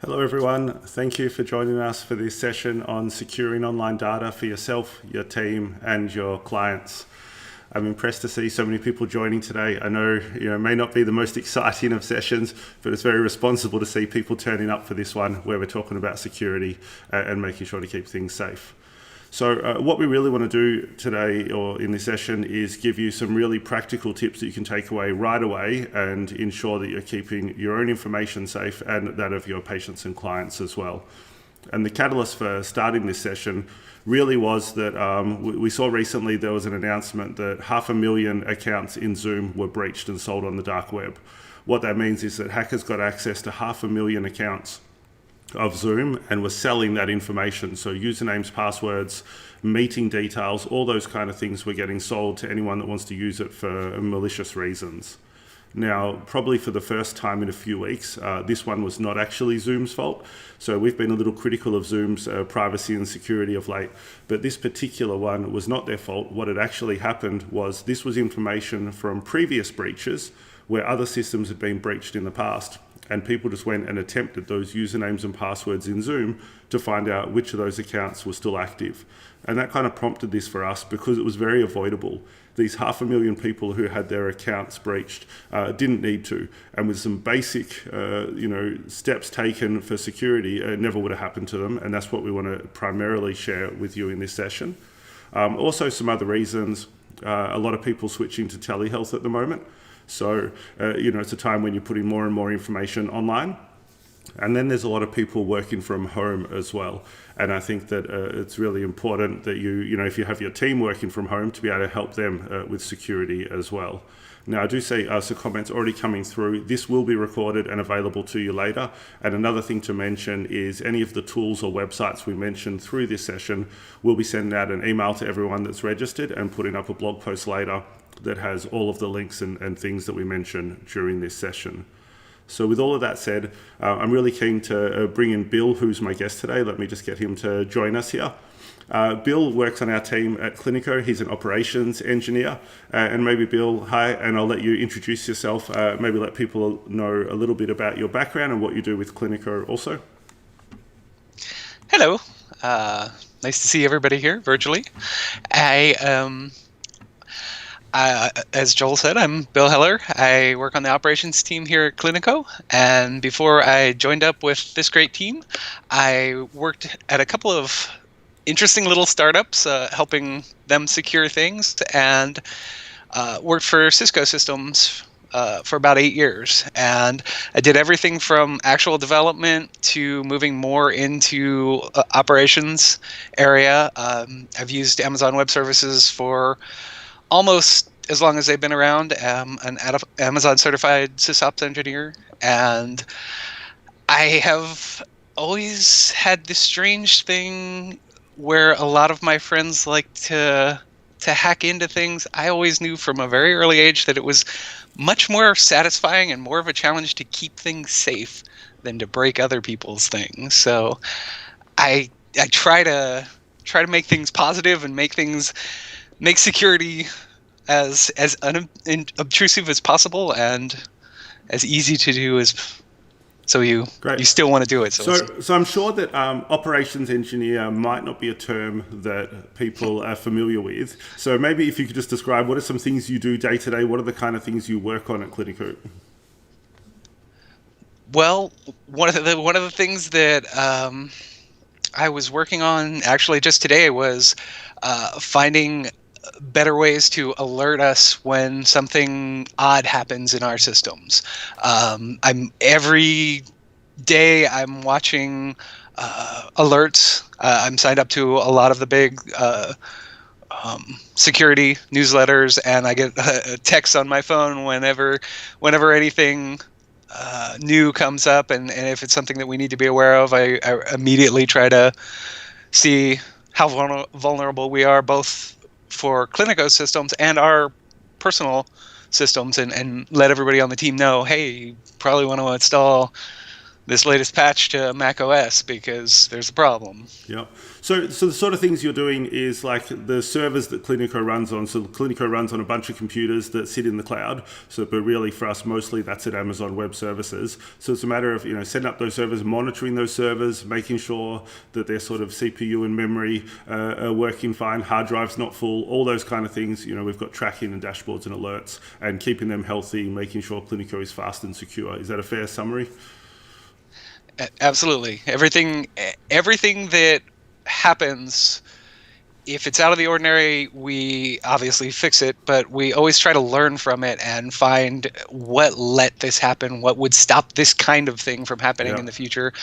Hello everyone, thank you for joining us for this session on securing online data for yourself, your team and your clients. I'm impressed to see so many people joining today. I know it may not be the most exciting of sessions, but it's very responsible to see people turning up for this one where we're talking about security and making sure to keep things safe. So what we really want to do today or in this session is give you some really practical tips that you can take away right away and ensure that you're keeping your own information safe and that of your patients and clients as well. And the catalyst for starting this session really was that we saw recently there was an announcement that 500,000 accounts in Zoom were breached and sold on the dark web. What that means is that hackers got access to 500,000 accounts of Zoom and was selling that information. So usernames, passwords, meeting details, all those kind of things were getting sold to anyone that wants to use it for malicious reasons. Now, probably for the first time in a few weeks, this one was not actually Zoom's fault. So we've been a little critical of Zoom's privacy and security of late, but this particular one was not their fault. What had actually happened was this was information from previous breaches where other systems had been breached in the past. And people just went and attempted those usernames and passwords in Zoom to find out which of those accounts were still active. And that kind of prompted this for us because it was very avoidable. These 500,000 people who had their accounts breached didn't need to. And with some basic steps taken for security, it never would have happened to them. And that's what we want to primarily share with you in this session. Also some other reasons, a lot of people switching to telehealth at the moment. So, it's a time when you're putting more and more information online. And then there's a lot of people working from home as well. And I think that it's really important that if you have your team working from home, to be able to help them with security as well. Now, I do see some comments already coming through. This will be recorded and available to you later. And another thing to mention is any of the tools or websites we mentioned through this session, we'll be sending out an email to everyone that's registered and putting up a blog post later that has all of the links and things that we mentioned during this session. So with all of that said, I'm really keen to bring in Bill, who's my guest today. Let me just get him to join us here. Bill works on our team at Cliniko. He's an operations engineer. And maybe Bill, hi, and I'll let you introduce yourself. Maybe let people know a little bit about your background and what you do with Cliniko also. Hello. Nice to see everybody here virtually. As Joel said, I'm Bill Heller. I work on the operations team here at Cliniko. And before I joined up with this great team, I worked at a couple of interesting little startups, helping them secure things, and worked for Cisco Systems for about 8 years. And I did everything from actual development to moving more into operations area. I've used Amazon Web Services for almost as long as they've been around. An Amazon certified SysOps engineer, and I have always had this strange thing where a lot of my friends like to hack into things. I always knew from a very early age that it was much more satisfying and more of a challenge to keep things safe than to break other people's things. So I try to make things positive and make security as unobtrusive as possible and as easy to do as so you still want to do it. So I'm sure that operations engineer might not be a term that people are familiar with. So maybe if you could just describe what are some things you do day to day, what are the kind of things you work on at Cliniko? Well, one of the things that I was working on actually just today was finding better ways to alert us when something odd happens in our systems. Every day I'm watching alerts. I'm signed up to a lot of the big security newsletters, and I get a text on my phone whenever anything new comes up, and if it's something that we need to be aware of, I immediately try to see how vulnerable we are, both for Cliniko systems and our personal systems, and let everybody on the team know, hey, you probably want to install this latest patch to Mac OS because there's a problem. Yeah. So the sort of things you're doing is like the servers that Cliniko runs on. So Cliniko runs on a bunch of computers that sit in the cloud. So, but really for us, mostly that's at Amazon Web Services. So it's a matter of, setting up those servers, monitoring those servers, making sure that their sort of CPU and memory are working fine, hard drives not full, all those kind of things. We've got tracking and dashboards and alerts, and keeping them healthy, making sure Cliniko is fast and secure. Is that a fair summary? Absolutely. Everything that happens, if it's out of the ordinary, we obviously fix it, but we always try to learn from it and find what let this happen, what would stop this kind of thing from happening in the future,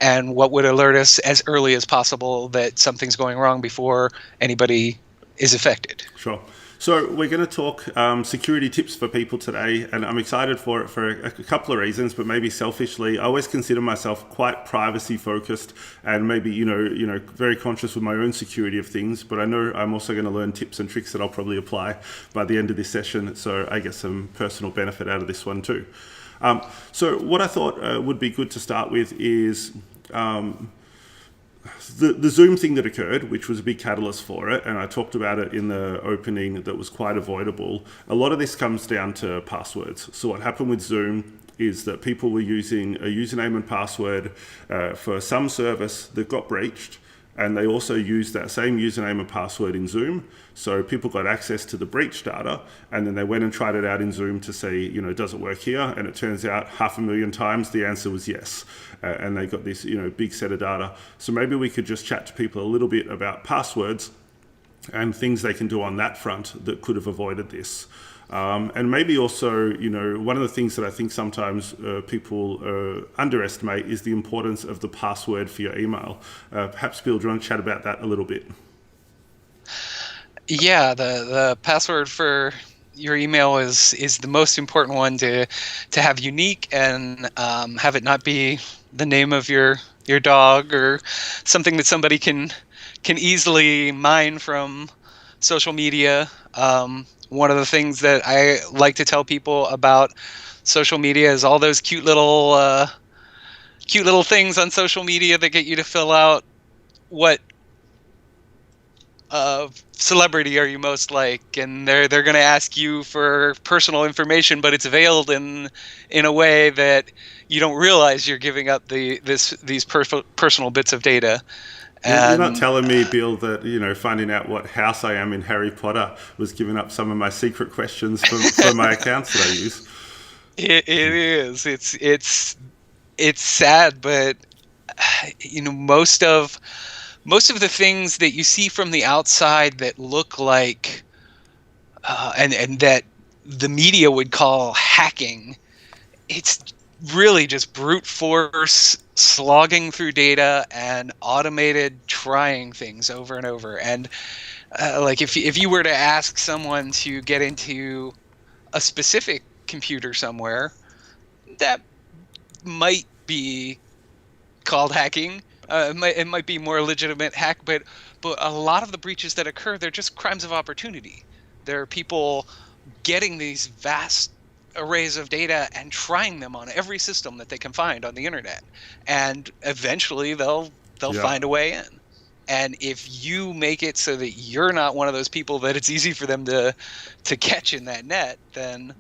and what would alert us as early as possible that something's going wrong before anybody is affected. Sure. So we're going to talk security tips for people today, and I'm excited for it for a couple of reasons, but maybe selfishly, I always consider myself quite privacy focused and maybe, very conscious with my own security of things, but I know I'm also going to learn tips and tricks that I'll probably apply by the end of this session, so I get some personal benefit out of this one too. So what I thought would be good to start with is the Zoom thing that occurred, which was a big catalyst for it, and I talked about it in the opening, that was quite avoidable. A lot of this comes down to passwords. So what happened with Zoom is that people were using a username and password for some service that got breached, and they also used that same username and password in Zoom. So people got access to the breach data, and then they went and tried it out in Zoom to see, does it work here? And it turns out 500,000 times the answer was yes. And they got this, big set of data. So maybe we could just chat to people a little bit about passwords and things they can do on that front that could have avoided this. And maybe also, one of the things that I think sometimes people underestimate is the importance of the password for your email. Perhaps, Bill, do you want to chat about that a little bit? Yeah, the password for your email is the most important one to have unique, and have it not be the name of your dog or something that somebody can easily mine from social media. One of the things that I like to tell people about social media is all those cute little things on social media that get you to fill out what celebrity are you most like, and they're going to ask you for personal information, but it's veiled in a way that you don't realize you're giving up these personal bits of data. You're not telling me, Bill, that finding out what house I am in Harry Potter was giving up some of my secret questions for my accounts that I use. It is. It's sad, but most of the things that you see from the outside that look like and that the media would call hacking, it's really just brute force slogging through data and automated trying things over and over. And like if you were to ask someone to get into a specific computer somewhere, that might be called hacking. It might be more legitimate hack, but a lot of the breaches that occur, they're just crimes of opportunity. There are people getting these vast arrays of data and trying them on every system that they can find on the internet, and eventually they'll find a way in. And if you make it so that you're not one of those people that it's easy for them to catch in that net, then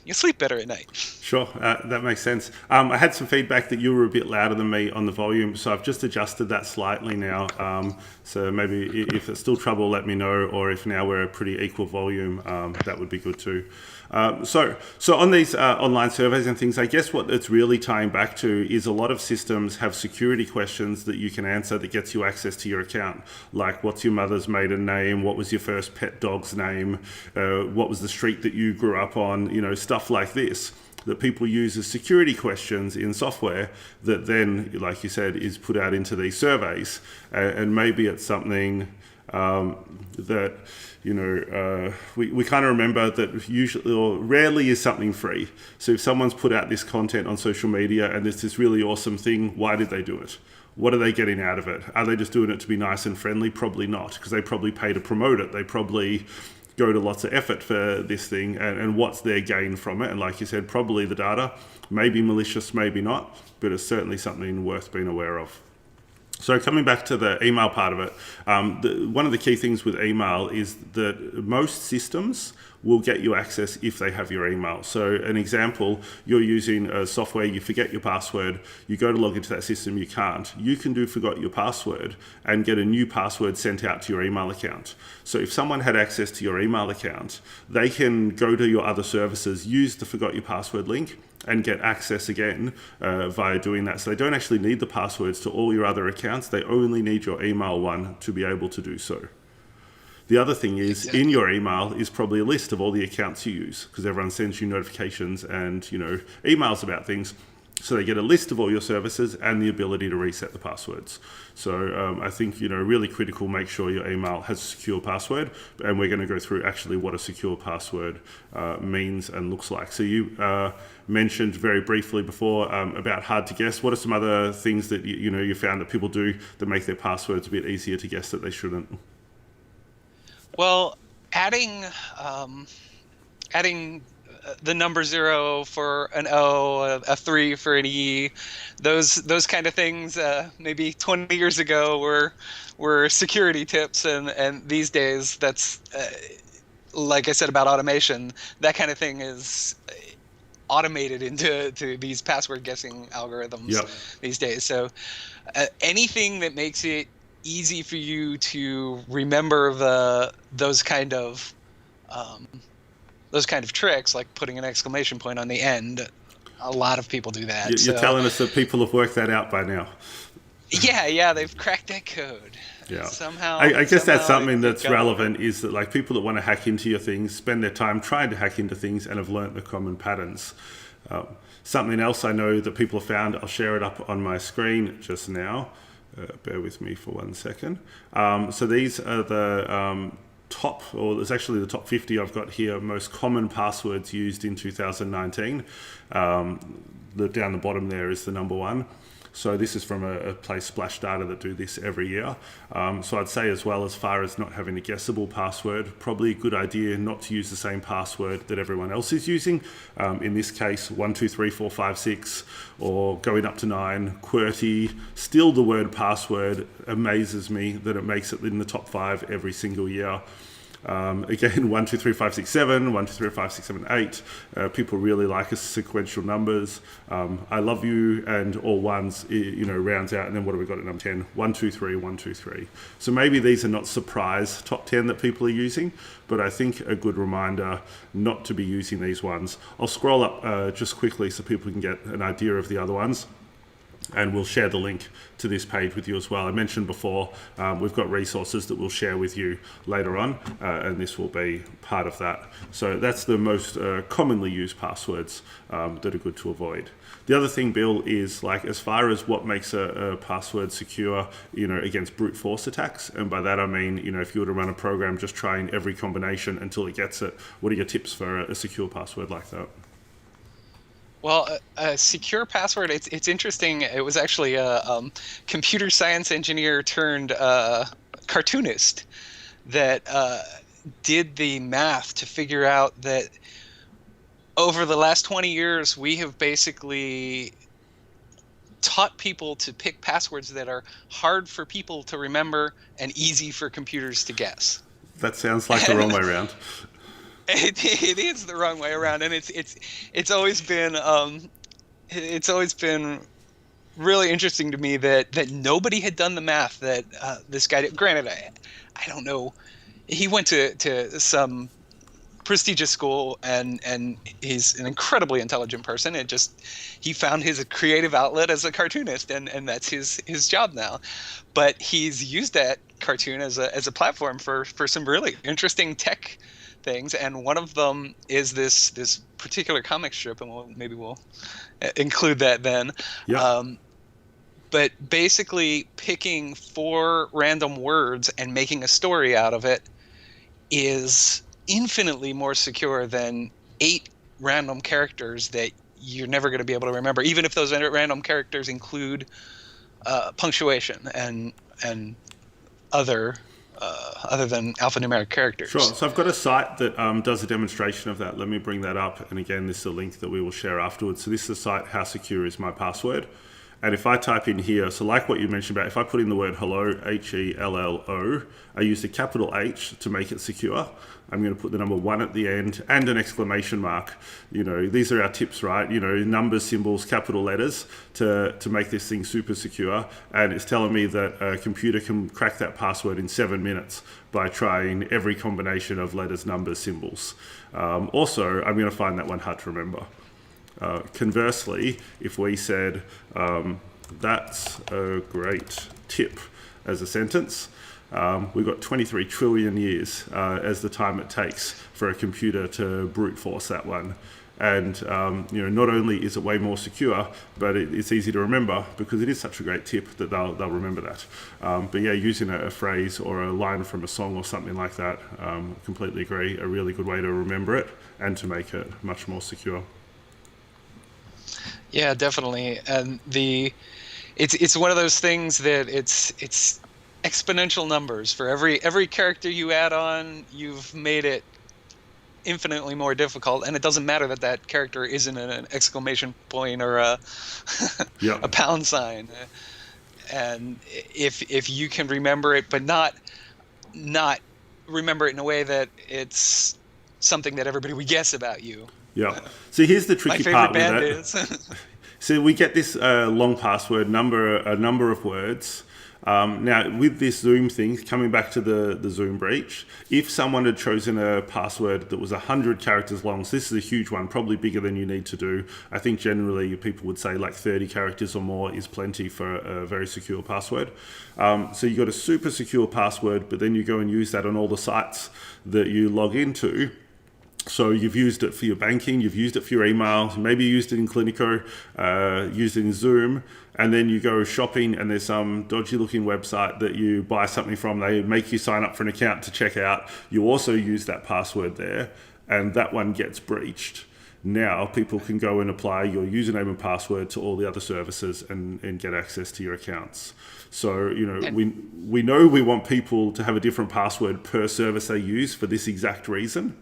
you sleep better at night. Sure, that makes sense. I had some feedback that you were a bit louder than me on the volume, so I've just adjusted that slightly now. So maybe if it's still trouble, let me know, or if now we're a pretty equal volume, that would be good too. So on these online surveys and things, I guess what it's really tying back to is a lot of systems have security questions that you can answer that gets you access to your account. Like, what's your mother's maiden name? What was your first pet dog's name? What was the street that you grew up on? Stuff like this that people use as security questions in software that then, like you said, is put out into these surveys. And maybe it's something that we kind of remember that usually or rarely is something free. So if someone's put out this content on social media and it's this really awesome thing, why did they do it? What are they getting out of it? Are they just doing it to be nice and friendly? Probably not, because they probably pay to promote it. They probably go to lots of effort for this thing, and what's their gain from it. And like you said, probably the data, maybe malicious, maybe not, but it's certainly something worth being aware of. So coming back to the email part of it, one of the key things with email is that most systems will get you access if they have your email. So an example, you're using a software, you forget your password, you go to log into that system, you can't. You can do forgot your password and get a new password sent out to your email account. So if someone had access to your email account, they can go to your other services, use the forgot your password link, and get access again via doing that. So they don't actually need the passwords to all your other accounts. They only need your email one to be able to do so. The other thing is, in your email is probably a list of all the accounts you use, because everyone sends you notifications and emails about things. So they get a list of all your services and the ability to reset the passwords. So I think, really critical, make sure your email has a secure password. And we're going to go through actually what a secure password means and looks like. So you mentioned very briefly before about hard to guess. What are some other things that you found that people do that make their passwords a bit easier to guess that they shouldn't? Well, adding the number 0 for an O, a 3 for an E, those kind of things, maybe 20 years ago were security tips, and these days that's like I said about automation, that kind of thing is automated into these password guessing algorithms these days. So anything that makes it easy for you to remember those kind of tricks, like putting an exclamation point on the end. A lot of people do that. You're telling us that people have worked that out by now. Yeah, they've cracked that code. Yeah. Somehow. I guess that's something that's relevant, is that like people that want to hack into your things spend their time trying to hack into things and have learnt the common patterns. Something else I know that people have found, I'll share it up on my screen just now. Bear with me for 1 second. So these are the there's actually the top 50 I've got here, most common passwords used in 2019. Down the bottom there is the number one. So this is from a place, Splash Data, that do this every year. So I'd say as well, as far as not having a guessable password, probably a good idea not to use the same password that everyone else is using. In this case, 1, 2, 3, 4, 5, 6, or going up to 9, QWERTY. Still the word password amazes me that it makes it in the top 5 every single year. Again, 1, 2, 3, 5, 6, 7, 1, 2, 3, 5, 6, 7, 8. People really like sequential numbers. I love you and all ones, rounds out. And then what have we got at number 10? 1, 2, 3, 1, 2, 3. So maybe these are not surprise top 10 that people are using, but I think a good reminder not to be using these ones. I'll scroll up just quickly so people can get an idea of the other ones. And we'll share the link to this page with you as well. I mentioned before, we've got resources that we'll share with you later on, and this will be part of that. So that's the most commonly used passwords that are good to avoid. The other thing, Bill, is like as far as what makes a password secure, against brute force attacks. And by that I mean, if you were to run a program just trying every combination until it gets it, what are your tips for a secure password like that? Well, a secure password, it's interesting. It was actually a computer science engineer turned cartoonist that did the math to figure out that over the last 20 years, we have basically taught people to pick passwords that are hard for people to remember and easy for computers to guess. That sounds like the wrong way around. It is the wrong way around, and it's always been really interesting to me that nobody had done the math that this guy did. Granted, I don't know. He went to some prestigious school, and he's an incredibly intelligent person. He found his creative outlet as a cartoonist, and that's his job now. But he's used that cartoon as a platform for some really interesting tech things, and one of them is this particular comic strip, and maybe we'll include that then. Yeah. But basically picking 4 random words and making a story out of it is infinitely more secure than 8 random characters that you're never going to be able to remember, even if those random characters include punctuation and other other than alphanumeric Sure. characters. So I've got a site that does a demonstration of that. Let me bring that up. And again, this is a link that we will share afterwards. So this is the site, How Secure Is My Password? And if I type in here, so like what you mentioned about, if I put in the word hello, Hello, I use the capital H to make it secure. I'm going to put the number 1 at the end and an exclamation mark. You know, these are our tips, right? You know, numbers, symbols, capital letters to make this thing super secure. And it's telling me that a computer can crack that password in 7 minutes by trying every combination of letters, numbers, symbols. Also, I'm going to find that one hard to remember. Conversely, if we said, that's a great tip as a sentence, we've got 23 trillion years as the time it takes for a computer to brute force that one. And you know, not only is it way more secure, but it's easy to remember because it is such a great tip that they'll remember that. But yeah, using a phrase or a line from a song or something like that, completely agree, a really good way to remember it and to make it much more secure. Yeah, definitely. And it's one of those things that it's exponential numbers. For every character you add on, you've made it infinitely more difficult. And it doesn't matter that that character isn't an exclamation point or a Yeah. a pound sign. And if you can remember it, but not remember it in a way that it's something that everybody would guess about you. Yeah. So here's the My tricky favorite part with band it. is. So we get this long password, a number of words. Now, with this Zoom thing, coming back to the Zoom breach, if someone had chosen a password that was 100 characters long, so this is a huge one, probably bigger than you need to do. I think generally people would say like 30 characters or more is plenty for a very secure password. So you got a super secure password, but then you go and use that on all the sites that you log into. So you've used it for your banking, you've used it for your email, maybe you used it in Cliniko, used it in Zoom, and then you go shopping and there's some dodgy looking website that you buy something from, they make you sign up for an account to check out. You also use that password there and that one gets breached. Now people can go and apply your username and password to all the other services and get access to your accounts. So, you know, we know we want people to have a different password per service they use for this exact reason.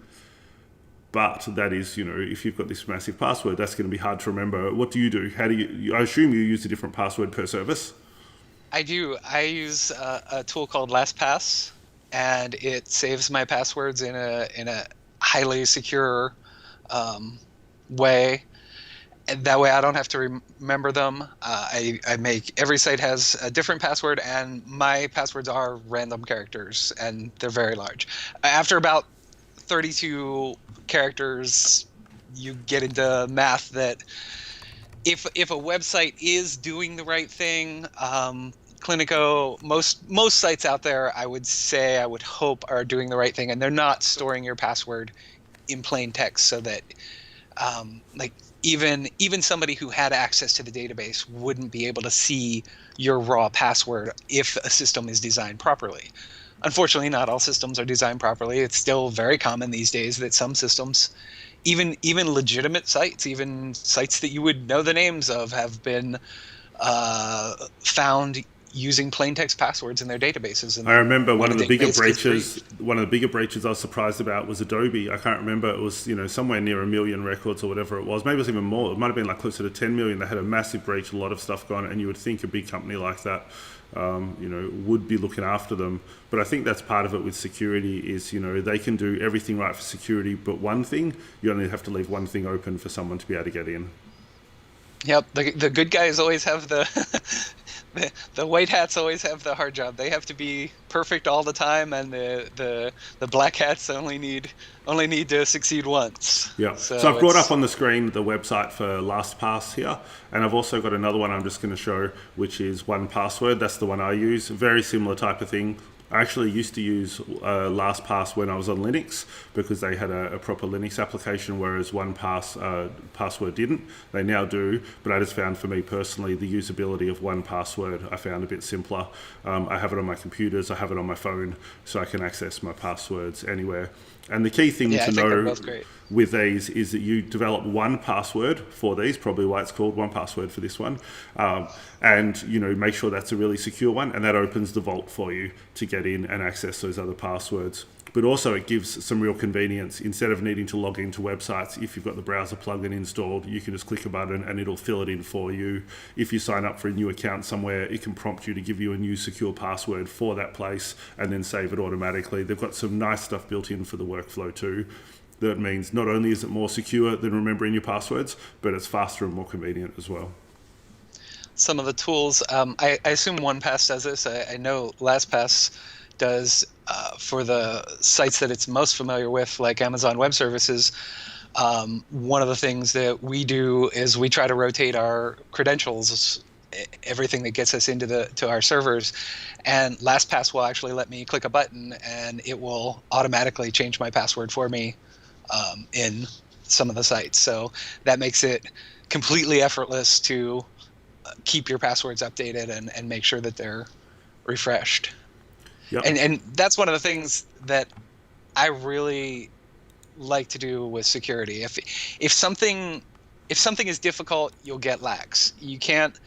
But that is, you know, if you've got this massive password, that's going to be hard to remember. What do you do? How do you? I assume you use a different password per service. I do. I use a tool called LastPass, and it saves my passwords in a highly secure way. And that way, I don't have to remember them. I make every site has a different password, and my passwords are random characters, and they're very large. After about 32 characters, you get into math that if a website is doing the right thing, Cliniko, most sites out there, I would hope are doing the right thing, and they're not storing your password in plain text so that like even somebody who had access to the database wouldn't be able to see your raw password if a system is designed properly. Unfortunately, not all systems are designed properly. It's still very common these days that some systems, even legitimate sites, even sites that you would know the names of, have been found using plain text passwords in their databases. And I remember one of the bigger breaches I was surprised about was Adobe. I can't remember, it was, you know, somewhere near 1 million records or whatever it was. Maybe it was even more. It might have been like closer to 10 million. They had a massive breach, a lot of stuff gone, and you would think a big company like that you know, would be looking after them. But I think that's part of it with security is, you know, they can do everything right for security, but one thing, you only have to leave one thing open for someone to be able to get in. Yep, the good guys always have the the white hats always have the hard job. They have to be perfect all the time, and the black hats only need to succeed once. Yeah. So I've brought up on the screen the website for LastPass here, and I've also got another one I'm just going to show, which is 1Password. That's the one I use. Very similar type of thing. I actually used to use LastPass when I was on Linux because they had a proper Linux application, whereas Password didn't. They now do, but I just found for me personally the usability of 1Password I found a bit simpler. I have it on my computers, I have it on my phone, so I can access my passwords anywhere. And the key thing to know with these is that you develop one password for these, probably why it's called 1Password for this one, and you know, make sure that's a really secure one, and that opens the vault for you to get in and access those other passwords. But also it gives some real convenience. Instead of needing to log into websites, if you've got the browser plugin installed, you can just click a button and it'll fill it in for you. If you sign up for a new account somewhere, it can prompt you to give you a new secure password for that place and then save it automatically. They've got some nice stuff built in for the workflow too. That means not only is it more secure than remembering your passwords, but it's faster and more convenient as well. Some of the tools, I assume OnePass does this. I know LastPass does for the sites that it's most familiar with, like Amazon Web Services. One of the things that we do is we try to rotate our credentials, everything that gets us to our servers, and LastPass will actually let me click a button and it will automatically change my password for me in some of the sites. So that makes it completely effortless to keep your passwords updated and make sure that they're refreshed. Yep. And that's one of the things that I really like to do with security. If something is difficult, you'll get lax. You can't,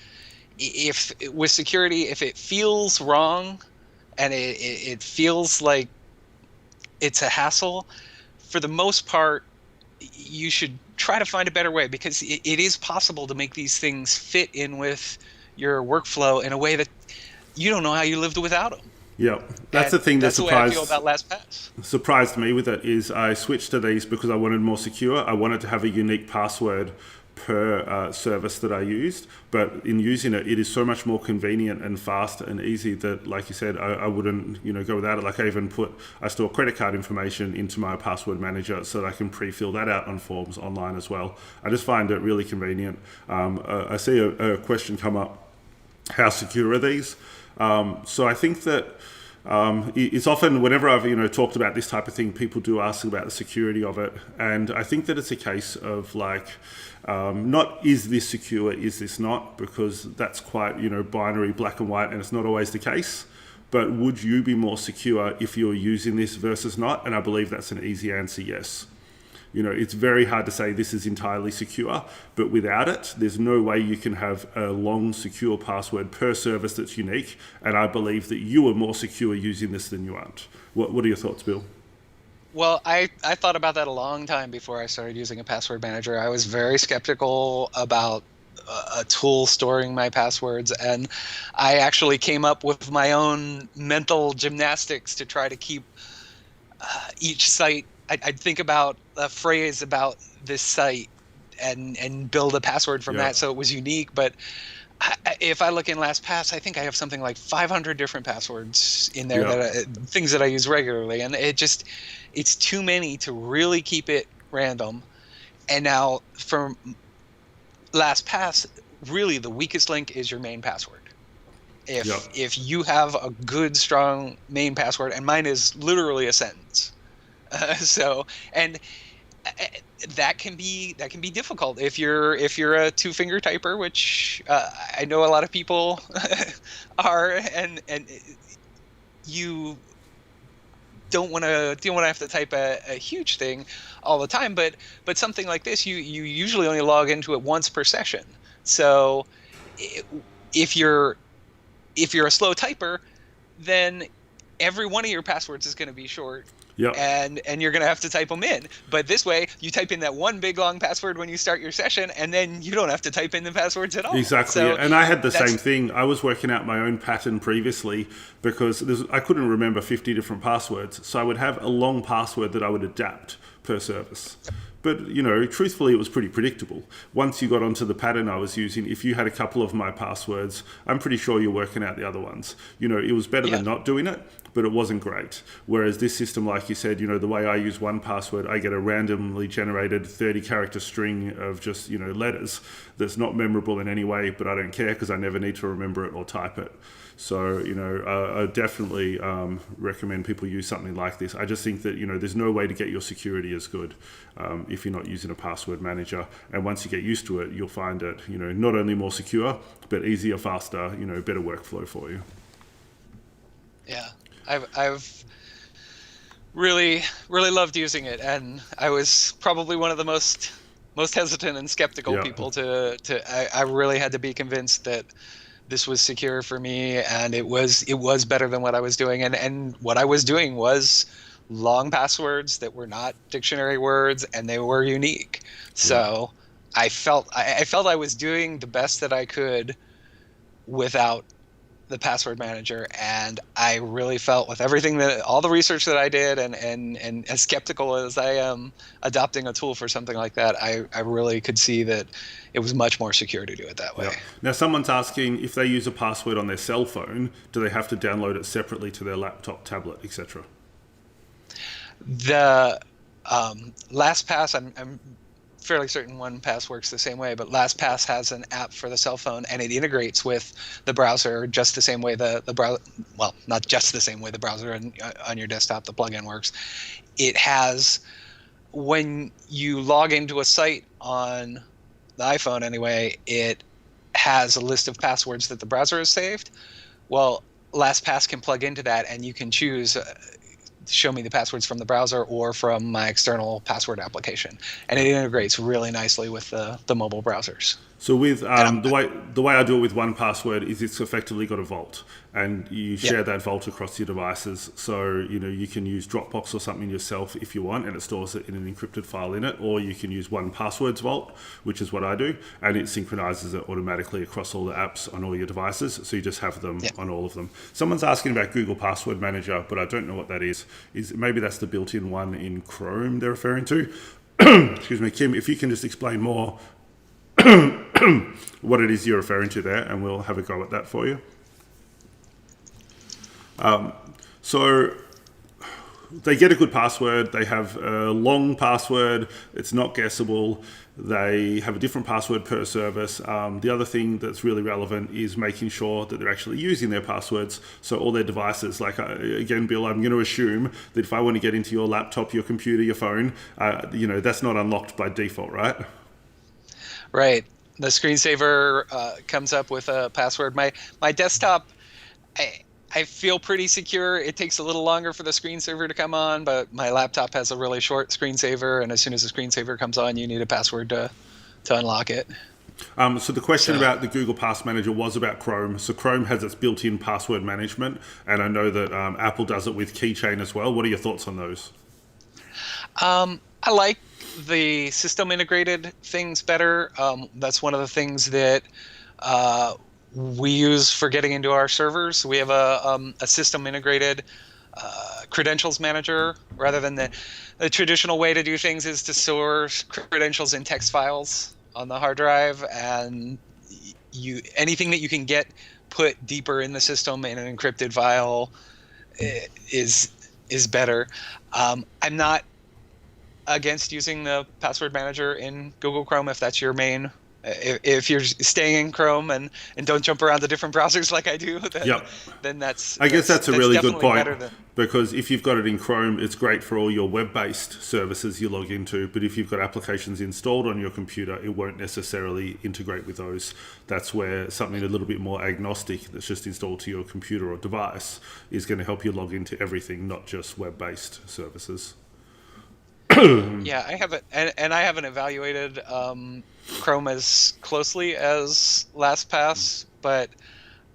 if with security, if it feels wrong and it feels like it's a hassle, for the most part, you should try to find a better way, because it is possible to make these things fit in with your workflow in a way that you don't know how you lived without them. Yeah, that's the thing that that's the way I feel about surprised me with it is I switched to these because I wanted more secure. I wanted to have a unique password per service that I used, but in using it, it is so much more convenient and fast and easy that, like you said, I wouldn't go without it. Like I store credit card information into my password manager so that I can pre-fill that out on forms online as well. I just find it really convenient. I see a question come up: how secure are these? So I think that it's often, whenever I've talked about this type of thing, people do ask about the security of it, and I think that it's a case of not is this secure, is this not, because that's quite binary, black and white, and it's not always the case. But would you be more secure if you're using this versus not? And I believe that's an easy answer: yes. It's very hard to say this is entirely secure, but without it, there's no way you can have a long, secure password per service that's unique. And I believe that you are more secure using this than you aren't. What are your thoughts, Bill? Well, I thought about that a long time before I started using a password manager. I was very skeptical about a tool storing my passwords, and I actually came up with my own mental gymnastics to try to keep each site. I'd think about a phrase about this site and build a password from that so it was unique. But if I look in LastPass, I think I have something like 500 different passwords in there, things that I use regularly. And it's too many to really keep it random. And now for LastPass, really the weakest link is your main password. If you have a good, strong main password, and mine is literally a sentence. And that can be difficult if you're a two-finger typer, which I know a lot of people are, and you don't want to have to type a huge thing all the time, but something like this, you usually only log into it once per session. So if you're a slow typer, then every one of your passwords is going to be short. Yep. And you're going to have to type them in. But this way, you type in that one big long password when you start your session, and then you don't have to type in the passwords at all. Exactly. So and I had the same thing. I was working out my own pattern previously because I couldn't remember 50 different passwords. So I would have a long password that I would adapt per service. But, truthfully, it was pretty predictable. Once you got onto the pattern I was using, if you had a couple of my passwords, I'm pretty sure you're working out the other ones. It was better than not doing it, but it wasn't great. Whereas this system, like you said, the way I use one password, I get a randomly generated 30-character string of just, letters that's not memorable in any way, but I don't care because I never need to remember it or type it. So, I definitely recommend people use something like this. I just think that, there's no way to get your security as good if you're not using a password manager. And once you get used to it, you'll find it, not only more secure, but easier, faster, better workflow for you. Yeah, I've really, really loved using it. And I was probably one of the most hesitant and skeptical people I really had to be convinced that this was secure for me, and it was better than what I was doing. And what I was doing was long passwords that were not dictionary words, and they were unique. Yeah. So I felt I was doing the best that I could without the password manager, and I really felt with everything that all the research that I did, and as skeptical as I am adopting a tool for something like that, I really could see that it was much more secure to do it that way. Yeah. Now, someone's asking if they use a password on their cell phone, do they have to download it separately to their laptop, tablet, etc.? The LastPass, I'm fairly certain 1Pass works the same way, but LastPass has an app for the cell phone, and it integrates with the browser just the same way the browser, well, not just the same way the browser on your desktop, the plugin works. It has, when you log into a site on the iPhone anyway, it has a list of passwords that the browser has saved. Well, LastPass can plug into that, and you can choose show me the passwords from the browser or from my external password application, and it integrates really nicely with the mobile browsers. So with the way I do it with 1Password is it's effectively got a vault, and you share that vault across your devices. So you can use Dropbox or something yourself if you want, and it stores it in an encrypted file in it, or you can use 1Password's vault, which is what I do, and it synchronizes it automatically across all the apps on all your devices. So you just have them on all of them. Someone's asking about Google Password Manager, but I don't know what that is. Maybe that's the built-in one in Chrome they're referring to. Excuse me, Kim, if you can just explain more what it is you're referring to there, and we'll have a go at that for you. So they get a good password, they have a long password, it's not guessable, they have a different password per service. The other thing that's really relevant is making sure that they're actually using their passwords. So all their devices, like again, Bill, I'm going to assume that if I want to get into your laptop, your computer, your phone, that's not unlocked by default, right? Right. The screensaver comes up with a password. My desktop, I feel pretty secure. It takes a little longer for the screensaver to come on, but my laptop has a really short screensaver, and as soon as the screensaver comes on, you need a password to unlock it. So the question about the Google Pass Manager was about Chrome. So Chrome has its built-in password management, and I know that Apple does it with Keychain as well. What are your thoughts on those? I like the system integrated things better. That's one of the things that we use for getting into our servers. We have a system integrated credentials manager, rather than the traditional way to do things is to store credentials in text files on the hard drive, and anything that you can get put deeper in the system in an encrypted file is better. I'm not against using the password manager in Google Chrome if that's your main. If you're staying in Chrome and don't jump around to different browsers like I do, then that's. I guess that's a really good point, than, because if you've got it in Chrome, it's great for all your web-based services you log into. But if you've got applications installed on your computer, it won't necessarily integrate with those. That's where something a little bit more agnostic that's just installed to your computer or device is going to help you log into everything, not just web-based services. Yeah, I haven't, and I haven't evaluated Chrome as closely as LastPass, but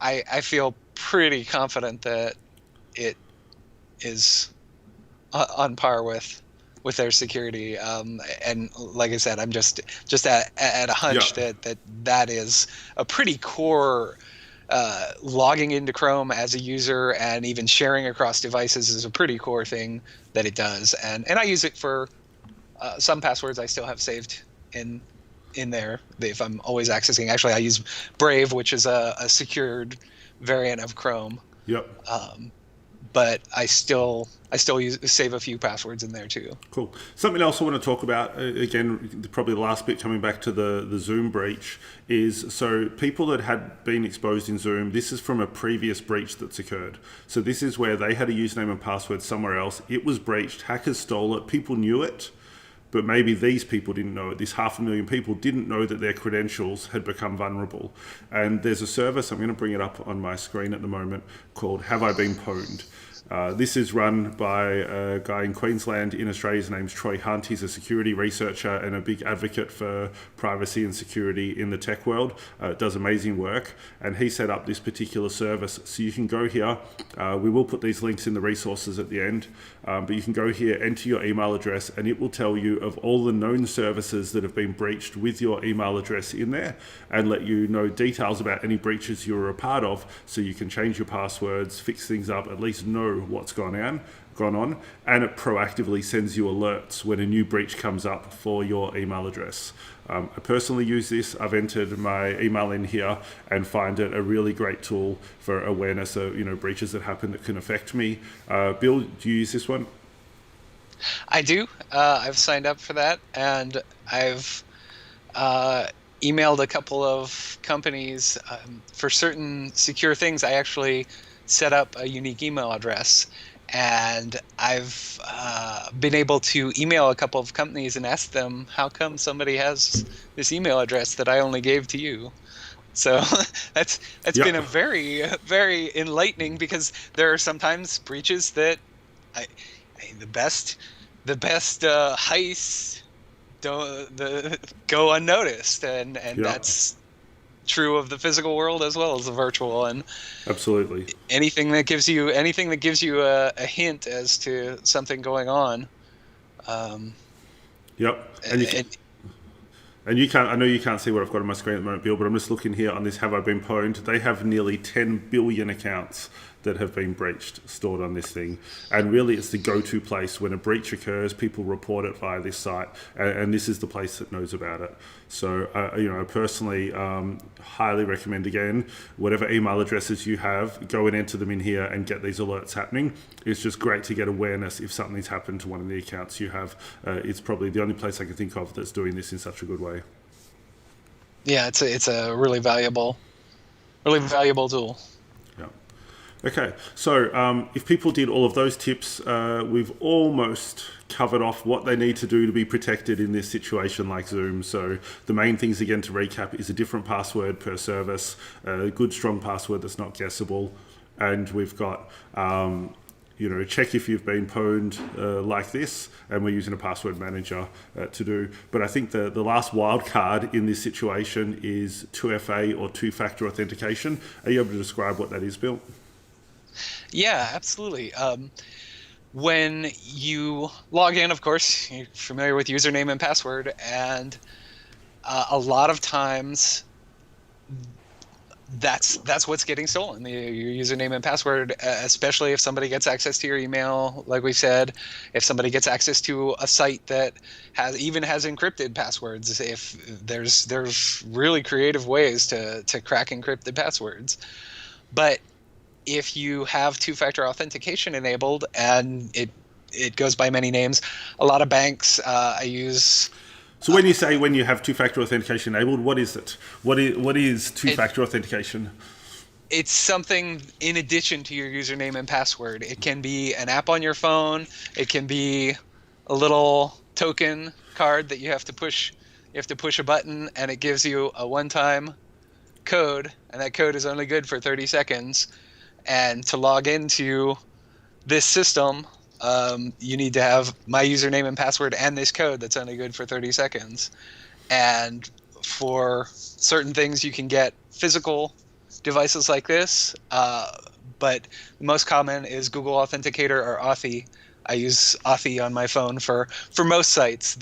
I feel pretty confident that it is on par with their security. And like I said, I'm just at a hunch that is a pretty core. Logging into Chrome as a user and even sharing across devices is a pretty core thing that it does, and I use it for some passwords I still have saved in there if I'm always accessing. Actually, I use Brave, which is a secured variant of Chrome. Yep. But I still save a few passwords in there too. Cool. Something else I want to talk about, again, probably the last bit coming back to the Zoom breach, is so people that had been exposed in Zoom, this is from a previous breach that's occurred. So this is where they had a username and password somewhere else. It was breached. Hackers stole it. People knew it. but maybe these people didn't know it. This 500,000 people didn't know that their credentials had become vulnerable. And there's a service, I'm going to bring it up on my screen at the moment, called Have I Been Pwned? This is run by a guy in Queensland in Australia. His name's Troy Hunt. He's a security researcher and a big advocate for privacy and security in the tech world. Does amazing work. And he set up this particular service. So you can go here. We will put these links in the resources at the end. But you can go here, enter your email address, and it will tell you of all the known services that have been breached with your email address in there, and let you know details about any breaches you were a part of, so you can change your passwords, fix things up, at least know what's gone on, and it proactively sends you alerts when a new breach comes up for your email address. I personally use this. I've entered my email in here and find it a really great tool for awareness of breaches that happen that can affect me. Bill, do you use this one? I do. I've signed up for that, and I've emailed a couple of companies for certain secure things. I actually set up a unique email address, and I've been able to email a couple of companies and ask them, how come somebody has this email address that I only gave to you? So that's been a very, very enlightening, because there are sometimes breaches that the best heists go unnoticed, and that's true of the physical world as well as the virtual. And absolutely, anything that gives you a hint as to something going on. And you can't. I know you can't see what I've got on my screen at the moment, Bill, but I'm just looking here on this Have I Been Pwned. They have nearly 10 billion accounts that have been breached, stored on this thing. And really, it's the go-to place when a breach occurs. People report it via this site, and this is the place that knows about it. So, I personally highly recommend, again, whatever email addresses you have, go and enter them in here and get these alerts happening. It's just great to get awareness if something's happened to one of the accounts you have. It's probably the only place I can think of that's doing this in such a good way. Yeah, it's a really valuable tool. Okay, so if people did all of those tips, we've almost covered off what they need to do to be protected in this situation like Zoom. So the main things, again, to recap, is a different password per service, a good strong password that's not guessable, and we've got check if you've been pwned like this, and we're using a password manager to do. But I think the last wild card in this situation is 2FA or two-factor authentication. Are you able to describe what that is, Bill? Yeah, absolutely. When you log in, of course, you're familiar with username and password, and a lot of times that's what's getting stolen, your username and password, especially if somebody gets access to your email, like we said, if somebody gets access to a site that has encrypted passwords. If there's really creative ways to crack encrypted passwords. But if you have two-factor authentication enabled, and it goes by many names, a lot of banks I use. So when you say when you have two-factor authentication enabled, what is it? What is two-factor authentication? It's something in addition to your username and password. It can be an app on your phone. It can be a little token card that you have to push. You have to push a button, and it gives you a one-time code, and that code is only good for 30 seconds. And to log into this system, you need to have my username and password and this code that's only good for 30 seconds. And for certain things, you can get physical devices like this, but the most common is Google Authenticator or Authy. I use Authy on my phone for most sites.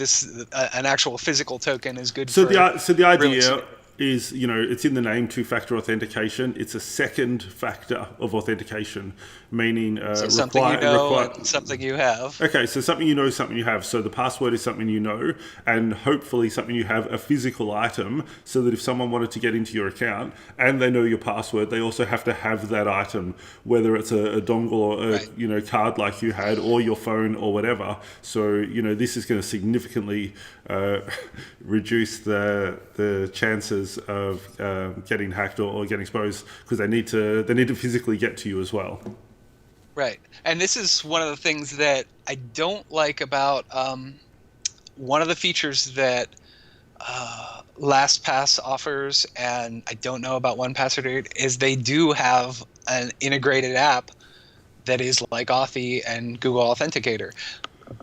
An actual physical token is good. So the idea is, it's in the name, two-factor authentication. It's a second factor of authentication, meaning something something you have. Okay, so something you know, something you have. So the password is something you know, and hopefully something you have, a physical item, so that if someone wanted to get into your account and they know your password, they also have to have that item, whether it's a dongle or a card like you had, or your phone or whatever. So this is going to significantly reduce the chances of getting hacked or getting exposed, because they need to physically get to you as well. Right, and this is one of the things that I don't like about one of the features that LastPass offers, and I don't know about 1Password, is they do have an integrated app that is like Authy and Google Authenticator.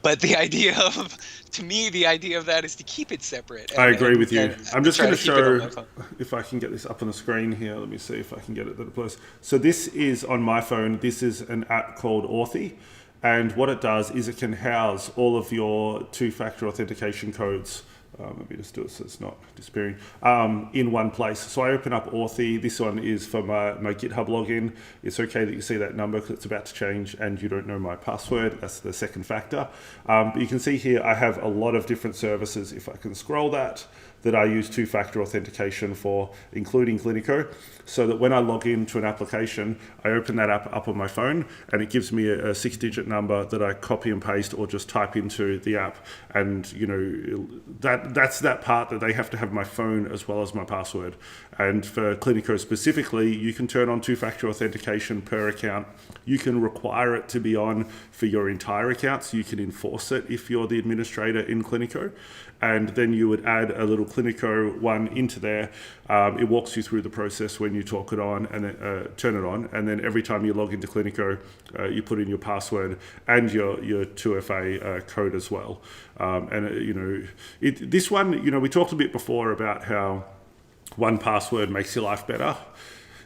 But the idea of that is to keep it separate. I agree with you. I'm just going to show, my phone. if I can get this up on the screen here. Let me see if I can get it that close. So this is on my phone. This is an app called Authy. And what it does is it can house all of your two-factor authentication codes. Let me just do it so it's not disappearing, in one place. So I open up Authy. This one is for my GitHub login. It's okay that you see that number because it's about to change and you don't know my password. That's the second factor. But you can see here I have a lot of different services. If I can scroll that I use two-factor authentication for, including Cliniko, so that when I log into an application, I open that app up on my phone and it gives me a 6-digit number that I copy and paste or just type into the app. And that's that part that they have to have my phone as well as my password. And for Cliniko specifically, you can turn on two-factor authentication per account. You can require it to be on for your entire account, so you can enforce it if you're the administrator in Cliniko. And then you would add a little Cliniko one into there. It walks you through the process when you talk it on and then, turn it on. And then every time you log into Cliniko, you put in your password and your 2FA code as well. This one, we talked a bit before about how 1Password makes your life better.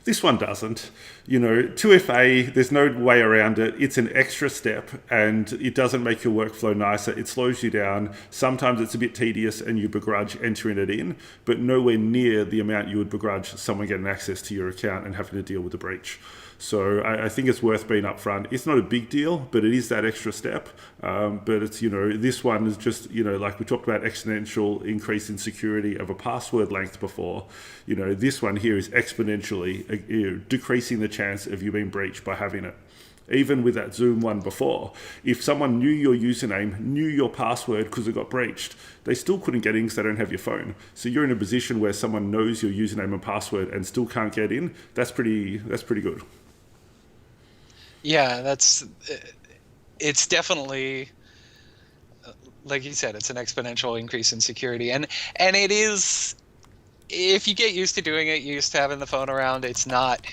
This one doesn't. 2FA, there's no way around it. It's an extra step and it doesn't make your workflow nicer. It slows you down. Sometimes it's a bit tedious and you begrudge entering it in, but nowhere near the amount you would begrudge someone getting access to your account and having to deal with the breach. So I think it's worth being upfront. It's not a big deal, but it is that extra step. But it's, this one is just, like we talked about exponential increase in security of a password length before. This one here is exponentially decreasing the chance of you being breached by having it. Even with that Zoom one before, if someone knew your username, knew your password because it got breached, they still couldn't get in because they don't have your phone. So you're in a position where someone knows your username and password and still can't get in. That's pretty good. Yeah, it's definitely, like you said, it's an exponential increase in security. And it is, if you get used to doing it, used to having the phone around, it's not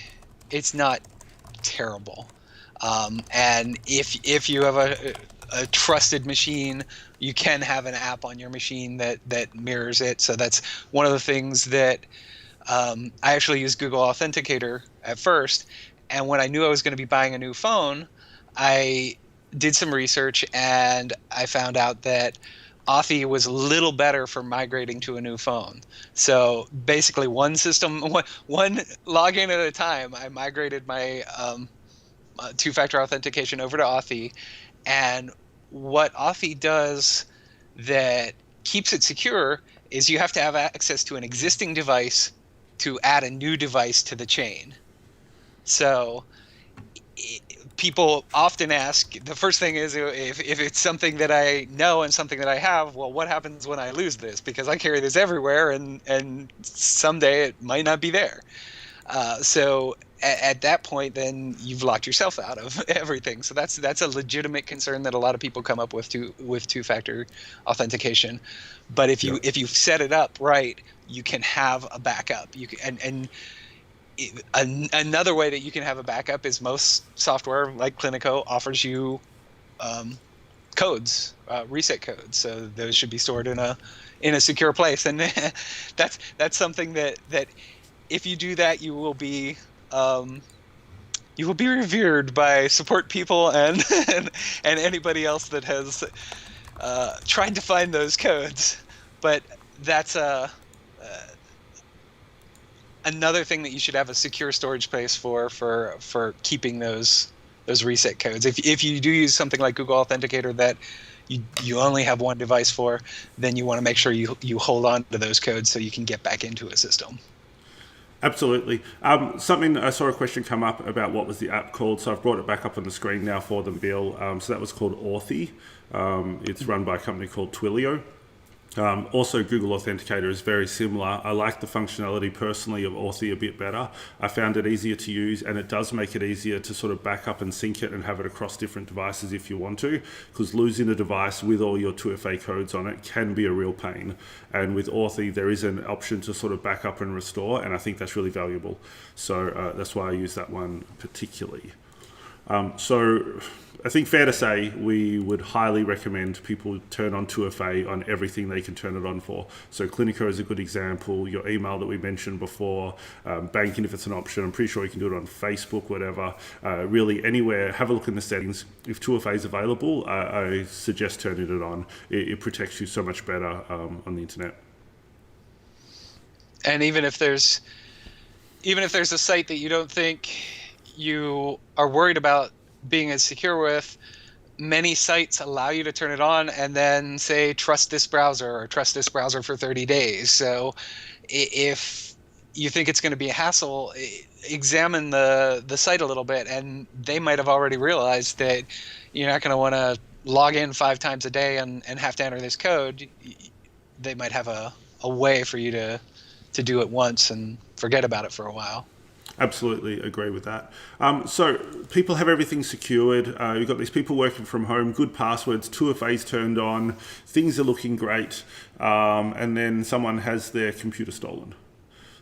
terrible. And if you have a trusted machine, you can have an app on your machine that mirrors it. So that's one of the things that I actually used Google Authenticator at first. And when I knew I was going to be buying a new phone, I did some research and I found out that Authy was a little better for migrating to a new phone. So basically one login at a time, I migrated my two-factor authentication over to Authy. And what Authy does that keeps it secure is you have to have access to an existing device to add a new device to the chain. So people often ask, the first thing is if it's something that I know and something that I have, well, what happens when I lose this? Because I carry this everywhere and someday it might not be there. So at that point, then you've locked yourself out of everything. So that's a legitimate concern that a lot of people come up with two-factor authentication. But if you set it up right, you can have a backup. You can, another way that you can have a backup is most software like Cliniko offers you reset codes. So those should be stored in a secure place. And that's something that if you do that, you will be revered by support people and anybody else that has tried to find those codes. But that's another thing that you should have a secure storage space for keeping those reset codes. If you do use something like Google Authenticator that you only have one device for, then you want to make sure you hold on to those codes so you can get back into a system. Absolutely. I saw a question come up about what was the app called, so I've brought it back up on the screen now for them, Bill. So that was called Authy. It's run by a company called Twilio. Also, Google Authenticator is very similar. I like the functionality personally of Authy a bit better. I found it easier to use, and it does make it easier to sort of back up and sync it and have it across different devices if you want to, because losing a device with all your 2FA codes on it can be a real pain. And with Authy, there is an option to sort of back up and restore, and I think that's really valuable. So that's why I use that one particularly. So I think fair to say we would highly recommend people turn on 2FA on everything they can turn it on for. So Cliniko is a good example, your email that we mentioned before, banking if it's an option. I'm pretty sure you can do it on Facebook, whatever. Really anywhere, have a look in the settings. If 2FA is available, I suggest turning it on. It protects you so much better on the internet. And even if there's a site that you don't think you are worried about being as secure with, many sites allow you to turn it on and then say trust this browser or trust this browser for 30 days. So if you think it's going to be a hassle, examine the site a little bit, and they might have already realized that you're not going to want to log in 5 times a day and have to enter this code. They might have a way for you to do it once and forget about it for a while. Absolutely agree with that. So people have everything secured. You've got these people working from home, good passwords, 2FA's turned on, things are looking great, and then someone has their computer stolen.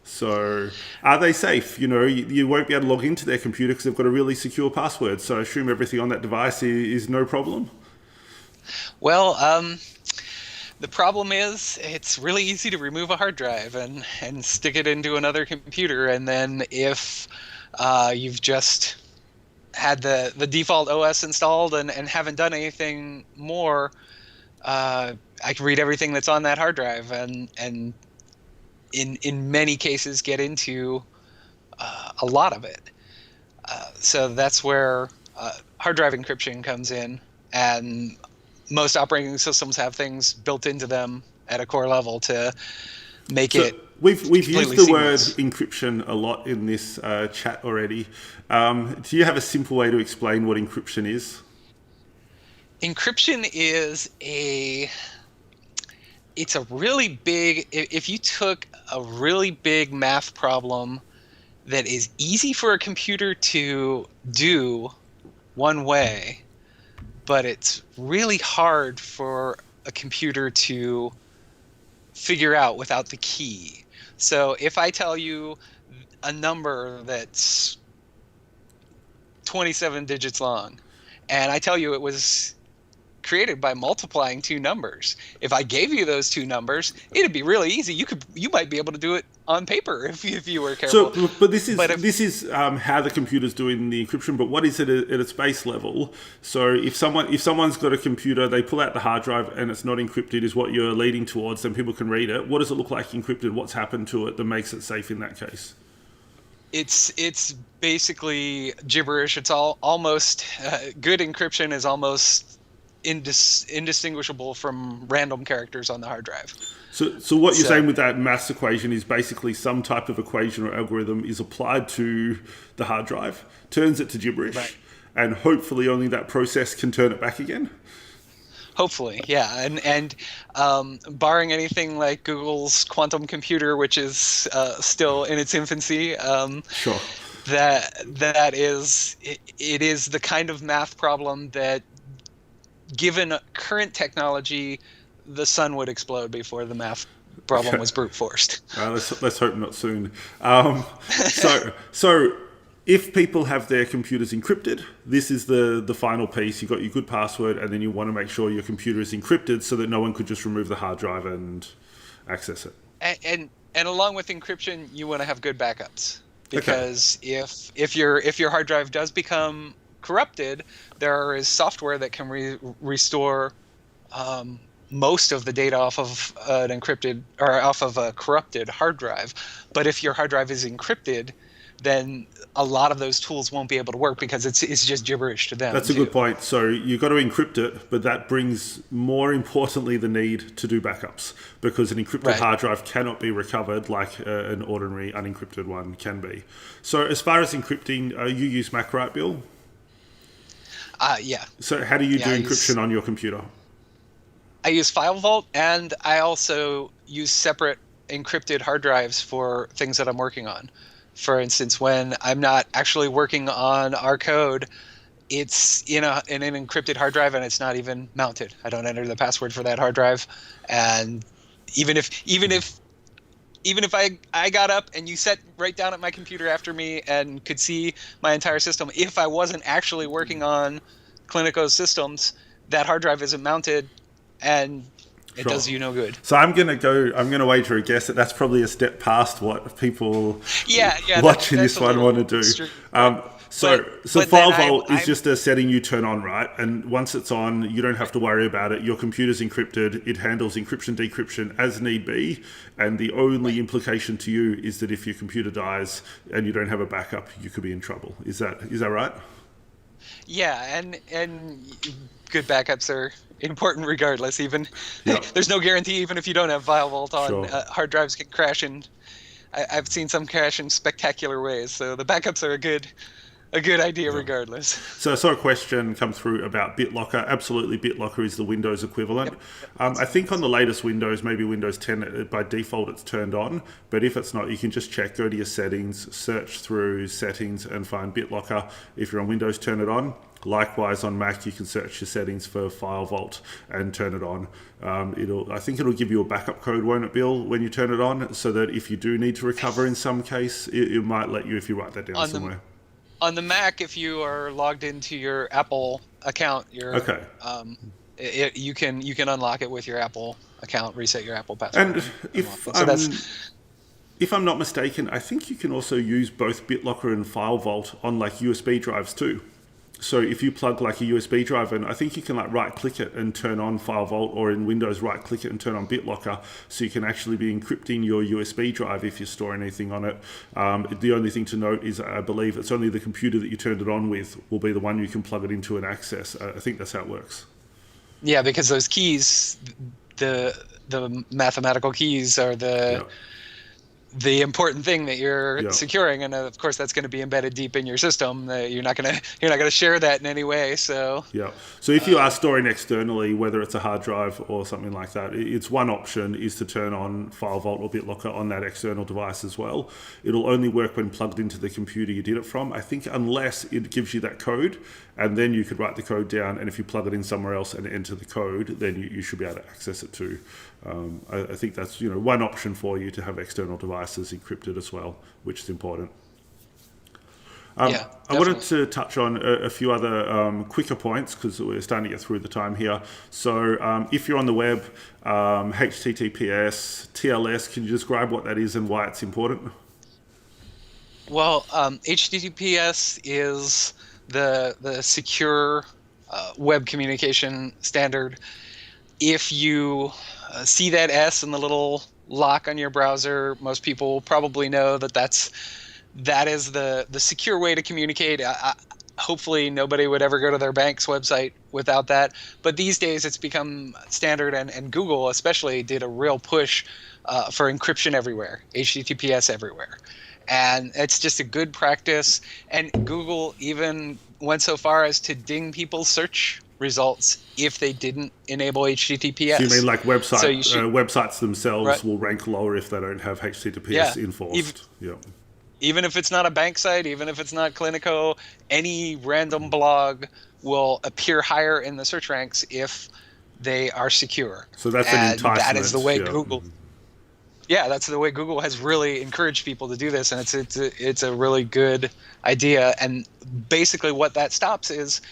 So are they safe? You won't be able to log into their computer because they've got a really secure password. So I assume everything on that device is no problem? Well, the problem is it's really easy to remove a hard drive and stick it into another computer. And then if you've just had the default OS installed and haven't done anything more, I can read everything that's on that hard drive and in many cases get into a lot of it. So that's where hard drive encryption comes in, and most operating systems have things built into them at a core level to make it. We've used the seamless. word encryption a lot in this chat already. Do you have a simple way to explain what encryption is? Encryption is it's a really big, if you took a really big math problem that is easy for a computer to do one way, but it's really hard for a computer to figure out without the key. So if I tell you a number that's 27 digits long, and I tell you it was created by multiplying 2 numbers, if I gave you those 2 numbers, it'd be really easy. You might be able to do it on paper if you were careful. So, but this is how the computer's doing the encryption. But what is it at its base level? So if someone's got a computer, they pull out the hard drive and it's not encrypted, is what you're leading towards, then people can read it. What does it look like encrypted? What's happened to it that makes it safe in that case? It's basically gibberish. It's almost good encryption is almost indistinguishable from random characters on the hard drive. So what you're saying with that maths equation is basically some type of equation or algorithm is applied to the hard drive, turns it to gibberish, right, and hopefully only that process can turn it back again? Hopefully, yeah. And barring anything like Google's quantum computer, which is still in its infancy, sure, that is it is the kind of math problem that, given current technology, the sun would explode before the math problem was brute forced. Let's hope not soon. So if people have their computers encrypted, this is the final piece. You've got your good password, and then you want to make sure your computer is encrypted so that no one could just remove the hard drive and access it. And along with encryption, you want to have good backups, because if your hard drive does become corrupted, there is software that can restore most of the data off of an encrypted or off of a corrupted hard drive. But if your hard drive is encrypted, then a lot of those tools won't be able to work because it's just gibberish to them. That's a good point. So you've got to encrypt it, but that brings, more importantly, the need to do backups, because an encrypted hard drive cannot be recovered like an ordinary unencrypted one can be. So as far as encrypting, you use Mac, right, Bill? Yeah. So how do you do encryption on your computer? I use File Vault, and I also use separate encrypted hard drives for things that I'm working on. For instance, when I'm not actually working on our code, it's in an encrypted hard drive, and it's not even mounted. I don't enter the password for that hard drive, and even if I got up and you sat right down at my computer after me and could see my entire system, if I wasn't actually working on Cliniko's systems, that hard drive isn't mounted, and it Sure. does you no good. So I'm gonna wager a guess that that's probably a step past what people Yeah, watching that's this a one little want to do. extreme. So But File then Vault is I'm just a setting you turn on, right? And once it's on, you don't have to worry about it. Your computer's encrypted. It handles encryption, decryption as need be. And the only implication to you is that if your computer dies and you don't have a backup, you could be in trouble. Is that right? Yeah, and good backups are important regardless. Even Yeah. there's no guarantee, even if you don't have File Vault on, Sure. hard drives can crash, and I've seen some crash in spectacular ways. So the backups are a good idea regardless. So I saw a question come through about BitLocker. Absolutely, BitLocker is the Windows equivalent. I think on the latest Windows, maybe Windows 10, by default it's turned on. But if it's not, you can just check, go to your settings, search through settings and find BitLocker. If you're on Windows, turn it on. Likewise, on Mac, you can search your settings for File Vault and turn it on. I think it'll give you a backup code, won't it, Bill, when you turn it on, so that if you do need to recover in some case, it might let you if you write that down somewhere. On the Mac, if you are logged into your Apple account, Okay. You can unlock it with your Apple account, reset your Apple password. And if I'm not mistaken, I think you can also use both BitLocker and File Vault on like USB drives too. So if you plug like a USB drive in, I think you can like right click it and turn on File Vault, or in Windows right click it and turn on BitLocker, so you can actually be encrypting your USB drive if you store anything on it. The only thing to note is I believe it's only the computer that you turned it on with will be the one you can plug it into and access. I think that's how it works. Yeah, because those keys, the mathematical keys are the important thing that you're securing, and of course that's going to be embedded deep in your system. You're not going to share that in any way. So so if you are storing externally, whether it's a hard drive or something like that, it's one option is to turn on File Vault or BitLocker on that external device as well. It'll only work when plugged into the computer you did it from, I think, unless it gives you that code, and then you could write the code down, and if you plug it in somewhere else and enter the code, then you should be able to access it too. I think that's one option for you to have external devices encrypted as well, which is important. I wanted to touch on a few other quicker points because we're starting to get through the time here. So if you're on the web, HTTPS, TLS, can you describe what that is and why it's important? Well, HTTPS is the secure web communication standard. If you see that S in the little lock on your browser, most people probably know that is the secure way to communicate. Hopefully nobody would ever go to their bank's website without that. But these days it's become standard, and Google especially did a real push for encryption everywhere, HTTPS everywhere. And it's just a good practice. And Google even went so far as to ding people's search results if they didn't enable HTTPS. So you mean like websites themselves will rank lower if they don't have HTTPS enforced? Even if it's not a bank site, even if it's not Cliniko, any random blog will appear higher in the search ranks if they are secure. So that's an enticement. That is the way Google. Yeah, that's the way Google has really encouraged people to do this, and it's a really good idea. And basically, what that stops is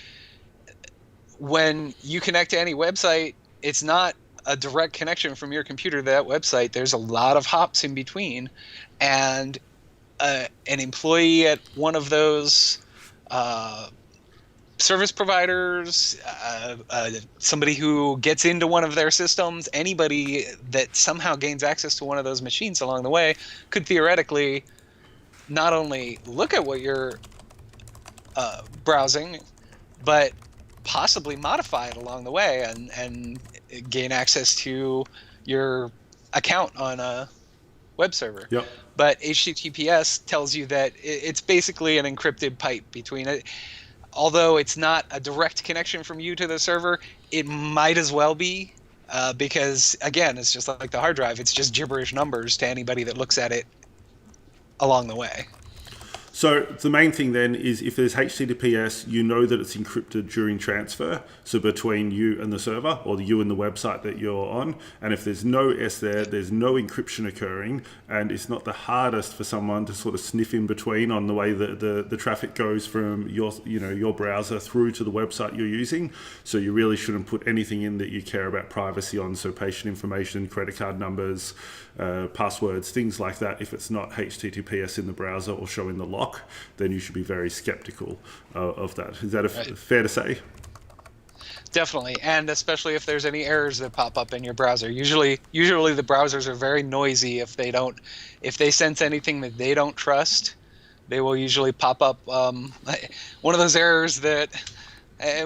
when you connect to any website, it's not a direct connection from your computer to that website. There's a lot of hops in between, and an employee at one of those service providers, somebody who gets into one of their systems, anybody that somehow gains access to one of those machines along the way could theoretically not only look at what you're browsing, but possibly modify it along the way and gain access to your account on a web server. Yep. But HTTPS tells you that it's basically an encrypted pipe between it. Although it's not a direct connection from you to the server, it might as well be, because again, it's just like the hard drive. It's just gibberish numbers to anybody that looks at it along the way. So the main thing then is if there's HTTPS, you know that it's encrypted during transfer, so between you and the server or you and the website that you're on. And if there's no S there, there's no encryption occurring, and it's not the hardest for someone to sort of sniff in between on the way that the traffic goes from your browser through to the website you're using. So you really shouldn't put anything in that you care about privacy on, so patient information, credit card numbers, passwords, things like that. If it's not HTTPS in the browser or showing the lock, then you should be very skeptical of that. Is that Right. fair to say? Definitely, and especially if there's any errors that pop up in your browser. Usually the browsers are very noisy. If they sense anything that they don't trust, they will usually pop up one of those errors that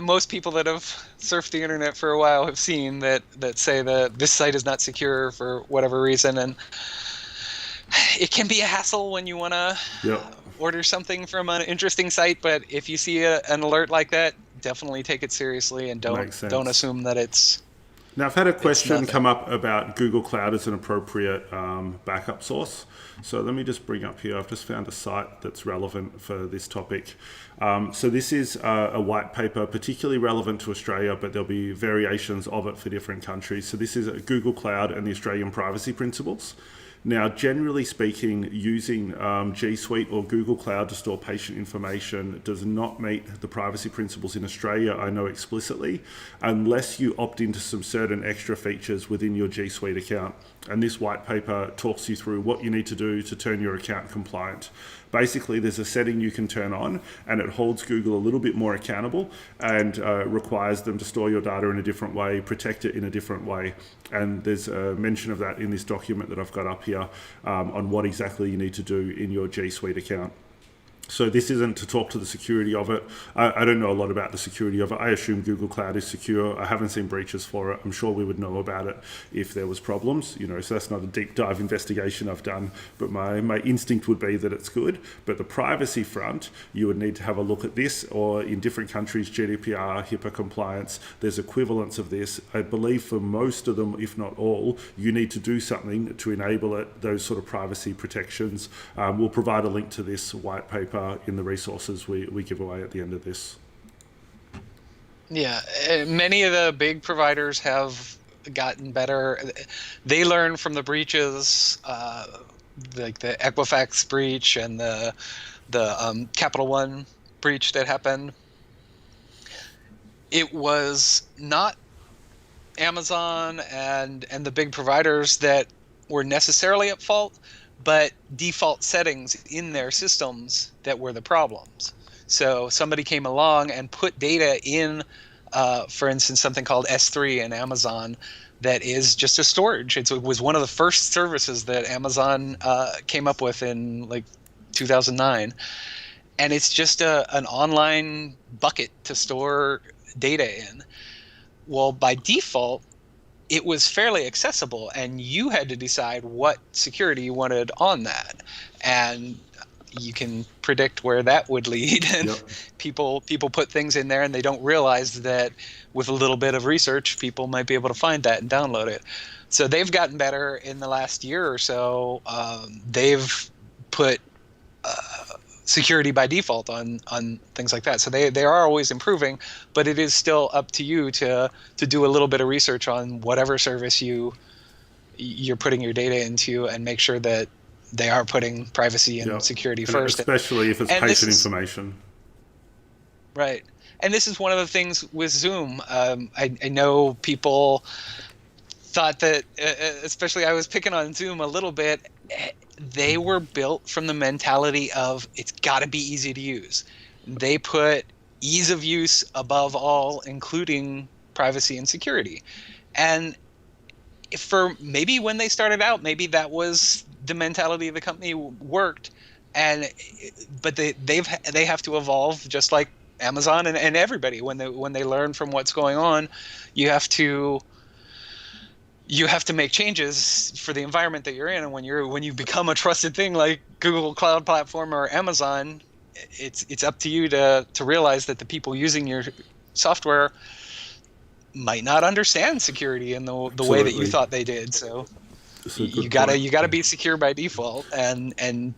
most people that have surfed the internet for a while have seen, that say that this site is not secure for whatever reason. And it can be a hassle when you want to Yep. order something from an interesting site, but if you see an alert like that, definitely take it seriously and Makes sense. don't assume that it's Now, I've had a question nothing. come up about Google Cloud as an appropriate backup source. So let me just bring up here. I've just found a site that's relevant for this topic. So this is a white paper, particularly relevant to Australia, but there'll be variations of it for different countries. So this is Google Cloud and the Australian privacy principles. Now, generally speaking, using Gsuite or Google Cloud to store patient information does not meet the privacy principles in Australia, I know explicitly, unless you opt into some certain extra features within your Gsuite account. And this white paper talks you through what you need to do to turn your account compliant. Basically, there's a setting you can turn on, and it holds Google a little bit more accountable and requires them to store your data in a different way, protect it in a different way. And there's a mention of that in this document that I've got up here on what exactly you need to do in your G Suite account. So this isn't to talk to the security of it. I don't know a lot about the security of it. I assume Google Cloud is secure. I haven't seen breaches for it. I'm sure we would know about it if there was problems, so that's not a deep dive investigation I've done, but my instinct would be that it's good. But the privacy front, you would need to have a look at this, or in different countries, GDPR, HIPAA compliance, there's equivalents of this. I believe for most of them, if not all, you need to do something to enable it, those sort of privacy protections. We'll provide a link to this white paper in the resources we give away at the end of this. Yeah, many of the big providers have gotten better. They learn from the breaches, like the Equifax breach and the Capital One breach that happened. It was not Amazon and the big providers that were necessarily at fault, but default settings in their systems that were the problems. So somebody came along and put data in, for instance, something called S3 in Amazon that is just a storage. It was one of the first services that Amazon came up with in like 2009. And it's just an online bucket to store data in. Well, by default, it was fairly accessible, and you had to decide what security you wanted on that. And you can predict where that would lead. And Yep. people put things in there, and they don't realize that with a little bit of research, people might be able to find that and download it. So they've gotten better in the last year or so. They've put security by default on things like that. So they are always improving, but it is still up to you to do a little bit of research on whatever service you're putting your data into, and make sure that they are putting privacy and Yep. security And first. especially if it's And this patient is- information. Right. And this is one of the things with Zoom. I know people thought that, especially I was picking on Zoom a little bit, they were built from the mentality of it's got to be easy to use. They put ease of use above all, including privacy and security. And for maybe when they started out, maybe that was the mentality of the company worked, but they have to evolve just like Amazon and everybody. When they learn from what's going on, you have to make changes for the environment that you're in. And when you become a trusted thing like Google Cloud Platform or Amazon, it's up to you to realize that the people using your software might not understand security in the way that you Absolutely. thought they did. So It's a you good point. gotta be secure by default, and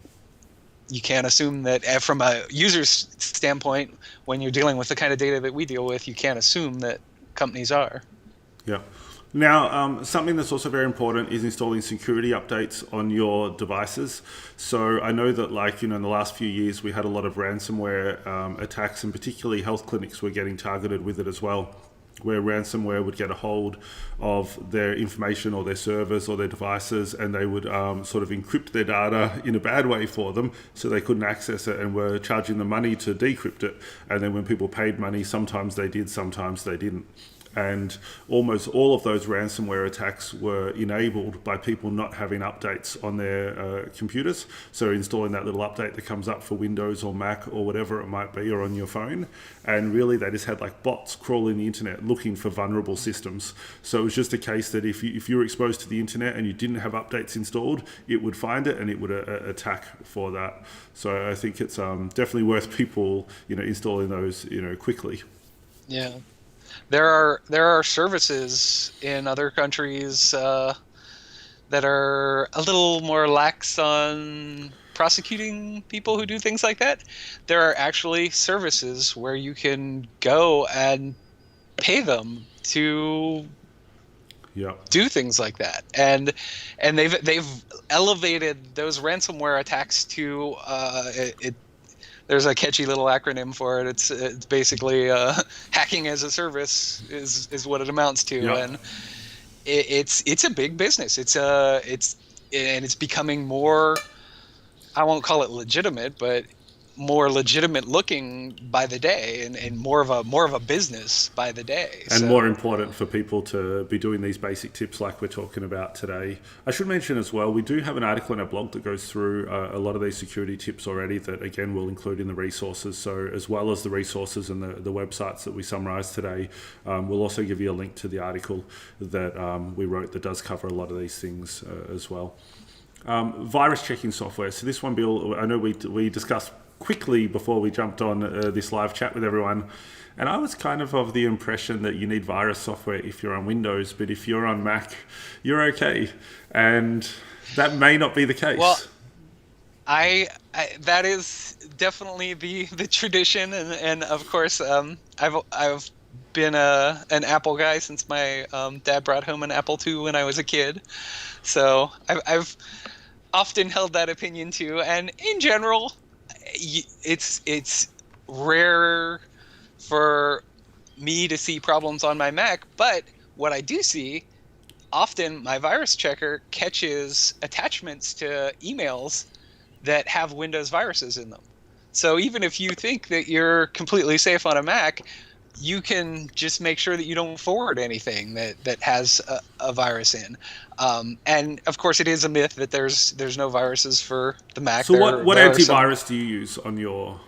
you can't assume that from a user's standpoint, when you're dealing with the kind of data that we deal with, you can't assume that companies are. Yeah. Now, something that's also very important is installing security updates on your devices. So I know that, like, in the last few years, we had a lot of ransomware attacks, and particularly health clinics were getting targeted with it as well, where ransomware would get a hold of their information or their servers or their devices, and they would sort of encrypt their data in a bad way for them so they couldn't access it, and were charging them money to decrypt it. And then when people paid money, sometimes they did, sometimes they didn't. And almost all of those ransomware attacks were enabled by people not having updates on their computers. So installing that little update that comes up for Windows or Mac or whatever it might be, or on your phone. And really they just had like bots crawling the internet looking for vulnerable systems. So it was just a case that if you were exposed to the internet and you didn't have updates installed, it would find it and it would attack for that. So I think it's definitely worth people installing those quickly. Yeah. There are services in other countries that are a little more lax on prosecuting people who do things like that. There are actually services where you can go and pay them to Yeah. do things like that, and they've elevated those ransomware attacks to there's a catchy little acronym for it. It's basically hacking as a service is what it amounts to, Yeah. and it's a big business. It's becoming more. I won't call it legitimate, but more legitimate looking by the day, and more of a business by the day. And So more important for people to be doing these basic tips like we're talking about today. I should mention as well, we do have an article in our blog that goes through a lot of these security tips already that, again, we'll include in the resources. So as well as the resources and the websites that we summarise today, we'll also give you a link to the article that we wrote that does cover a lot of these things as well. Virus checking software. So this one, Bill, I know we discussed quickly before we jumped on this live chat with everyone. And I was kind of the impression that you need virus software if you're on Windows, but if you're on Mac, you're okay. And that may not be the case. well, I that is definitely the tradition, and of course I've been an Apple guy since my dad brought home an Apple II when I was a kid. So I've often held that opinion too, and in general, it's rare for me to see problems on my Mac. But what I do see often, my virus checker catches attachments to emails that have Windows viruses in them. So even if you think that you're completely safe on a Mac, you can just make sure that you don't forward anything that has a virus in. And of course, it is a myth that there's no viruses for the Mac. So what There are some. antivirus do you use on your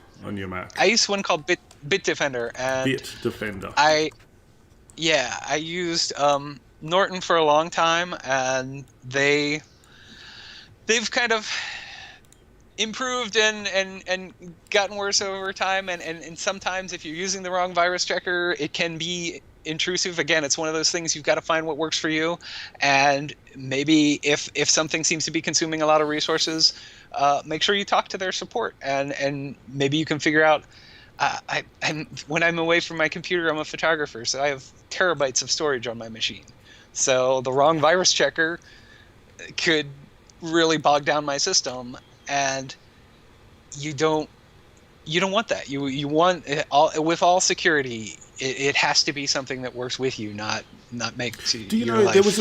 Mac? I use one called Bitdefender, and Bitdefender. I used Norton for a long time, and they've kind of improved and gotten worse over time, and sometimes if you're using the wrong virus checker, it can be intrusive. Again, it's one of those things, you've got to find what works for you, and maybe if something seems to be consuming a lot of resources, make sure you talk to their support, and maybe you can figure out. When I'm away from my computer, I'm a photographer, so I have terabytes of storage on my machine. So the wrong virus checker could really bog down my system, and you don't want that. You want with all security, it has to be something that works with you, not makes Do you your know life. there was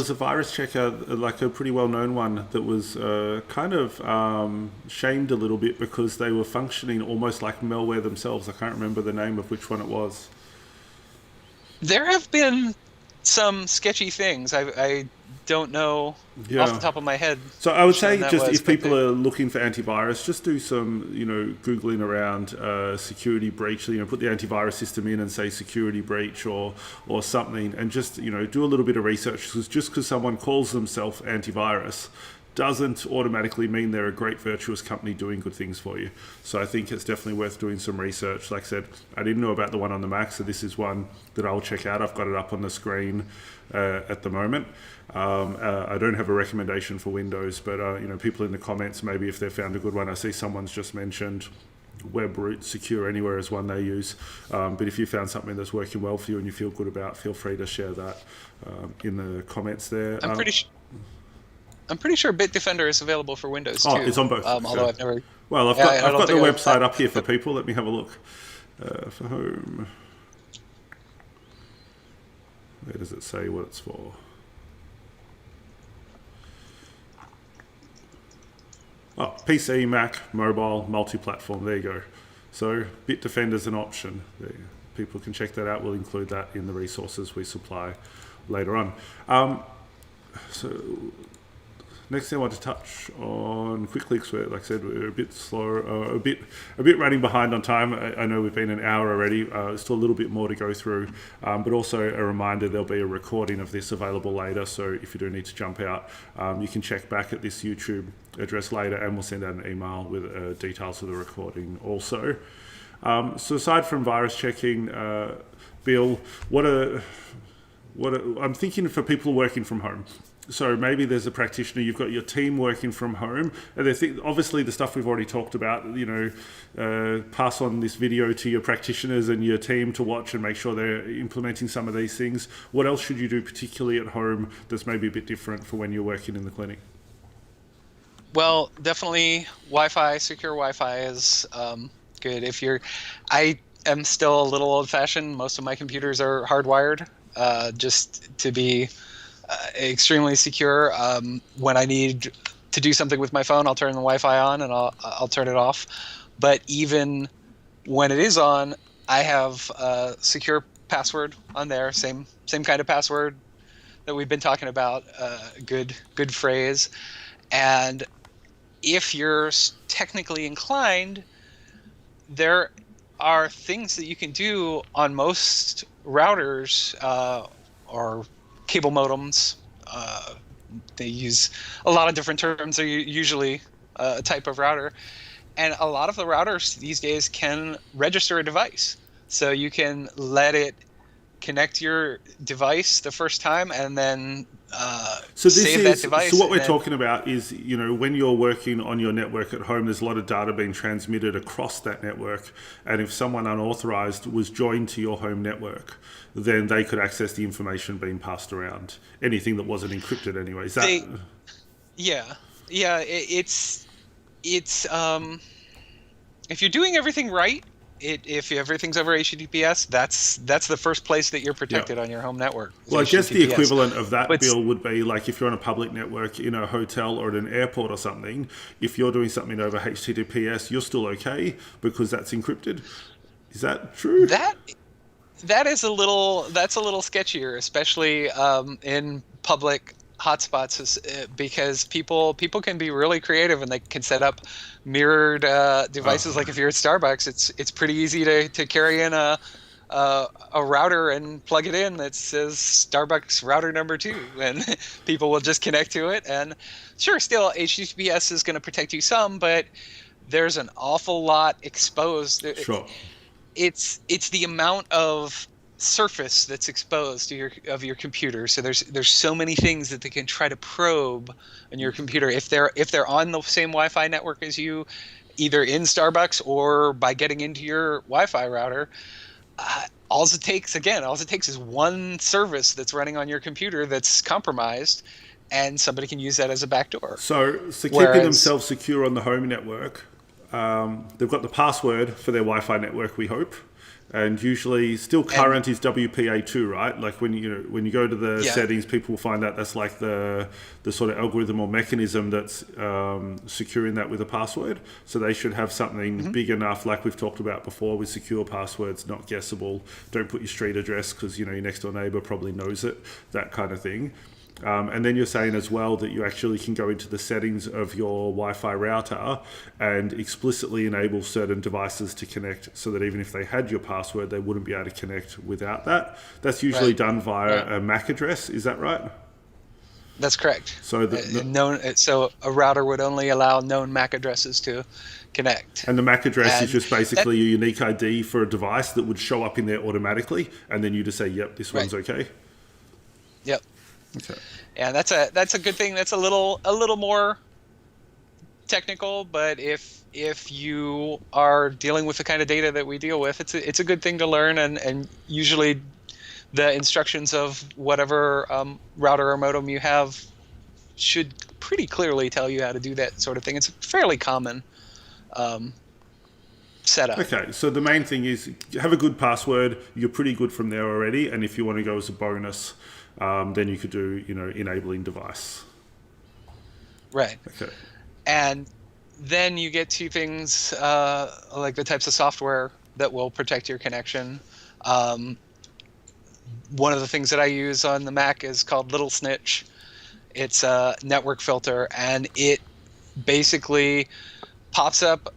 a virus checker, like a pretty well known one, that was kind of shamed a little bit because they were functioning almost like malware themselves. I can't remember the name of which one it was. There have been some sketchy things. I don't know off the top of my head. So I would which say one that just was, if but people are looking for antivirus, just do some, Googling around security breach, put the antivirus system in and say security breach or something, and just, do a little bit of research, because just because someone calls themselves antivirus doesn't automatically mean they're a great virtuous company doing good things for you. So I think it's definitely worth doing some research. Like I said, I didn't know about the one on the Mac, so this is one that I'll check out. I've got it up on the screen at the moment. I don't have a recommendation for Windows, but people in the comments, maybe if they've found a good one. I see someone's just mentioned WebRoot Secure Anywhere is one they use. But if you found something that's working well for you and you feel good about, feel free to share that in the comments there. I'm pretty sure Bitdefender is available for Windows too. Oh, it's on both. Although I've never. Well, I've got the website up here for people. Let me have a look. For home. Where does it say what it's for? Oh, PC, Mac, mobile, multi-platform. There you go. So Bitdefender's an option. There. People can check that out. We'll include that in the resources we supply later on. So next thing I want to touch on quickly, because like I said, we're a bit slower, a bit running behind on time. I know we've been an hour already. Still a little bit more to go through, but also a reminder there'll be a recording of this available later. So if you do need to jump out, you can check back at this YouTube address later, and we'll send out an email with details of the recording also. So aside from virus checking, Bill, I'm thinking for people working from home. So maybe there's a practitioner, you've got your team working from home, and obviously the stuff we've already talked about, pass on this video to your practitioners and your team to watch and make sure they're implementing some of these things. What else should you do, particularly at home, that's maybe a bit different for when you're working in the clinic? Well, definitely Wi-Fi, secure Wi-Fi is good. I am still a little old-fashioned. Most of my computers are hardwired, just to be extremely secure. When I need to do something with my phone, I'll turn the Wi-Fi on and I'll turn it off. But even when it is on, I have a secure password on there, same kind of password that we've been talking about. Good phrase. And if you're technically inclined, there are things that you can do on most routers or cable modems. They use a lot of different terms. They're usually a type of router. And a lot of the routers these days can register a device. So you can let it connect your device the first time and then save that device. So what we're talking about is, when you're working on your network at home, there's a lot of data being transmitted across that network. And if someone unauthorized was joined to your home network, then they could access the information being passed around. Anything that wasn't encrypted anyway. It's if you're doing everything right, if everything's over HTTPS, that's the first place that you're protected on your home network. Well, I guess the equivalent of that, Bill, would be like if you're on a public network in a hotel or at an airport or something, if you're doing something over HTTPS, you're still okay because that's encrypted. Is that true? That's a little sketchier, especially in public hotspots, because people can be really creative and they can set up mirrored devices. Like if you're at Starbucks, it's pretty easy to carry in a router and plug it in that says Starbucks router number 2, and people will just connect to it. And sure, still HTTPS is going to protect you some, but there's an awful lot exposed. Sure. It's the amount of surface that's exposed to your computer. So there's so many things that they can try to probe on your computer if they're on the same Wi-Fi network as you, either in Starbucks or by getting into your Wi-Fi router. All it takes is one service that's running on your computer that's compromised, and somebody can use that as a backdoor. So keeping themselves secure on the home network, they've got the password for their Wi-Fi network, we hope. And usually still current is WPA2, right? Like when you go to the settings, people will find out that's like the sort of algorithm or mechanism that's securing that with a password. So they should have something big enough, like we've talked about before, with secure passwords, not guessable. Don't put your street address because your next door neighbor probably knows it, that kind of thing. And then you're saying as well that you actually can go into the settings of your Wi-Fi router and explicitly enable certain devices to connect, so that even if they had your password, they wouldn't be able to connect without that. That's usually done via a MAC address. Is that right? That's correct. So So a router would only allow known MAC addresses to connect. and the MAC address is And just that, basically a unique ID for a device that would show up in there automatically, and then you just say, "Yep, this right. one's okay." Yep. Okay. And that's a good thing. That's a little more technical, but if you are dealing with the kind of data that we deal with, it's a good thing to learn, and usually the instructions of whatever router or modem you have should pretty clearly tell you how to do that sort of thing. It's a fairly common setup. Okay, so the main thing is have a good password. You're pretty good from there already, and if you want to go as a bonus, then you could do enabling device. Right. Okay. And then you get to things like the types of software that will protect your connection. One of the things that I use on the Mac is called Little Snitch. It's a network filter, and it basically pops up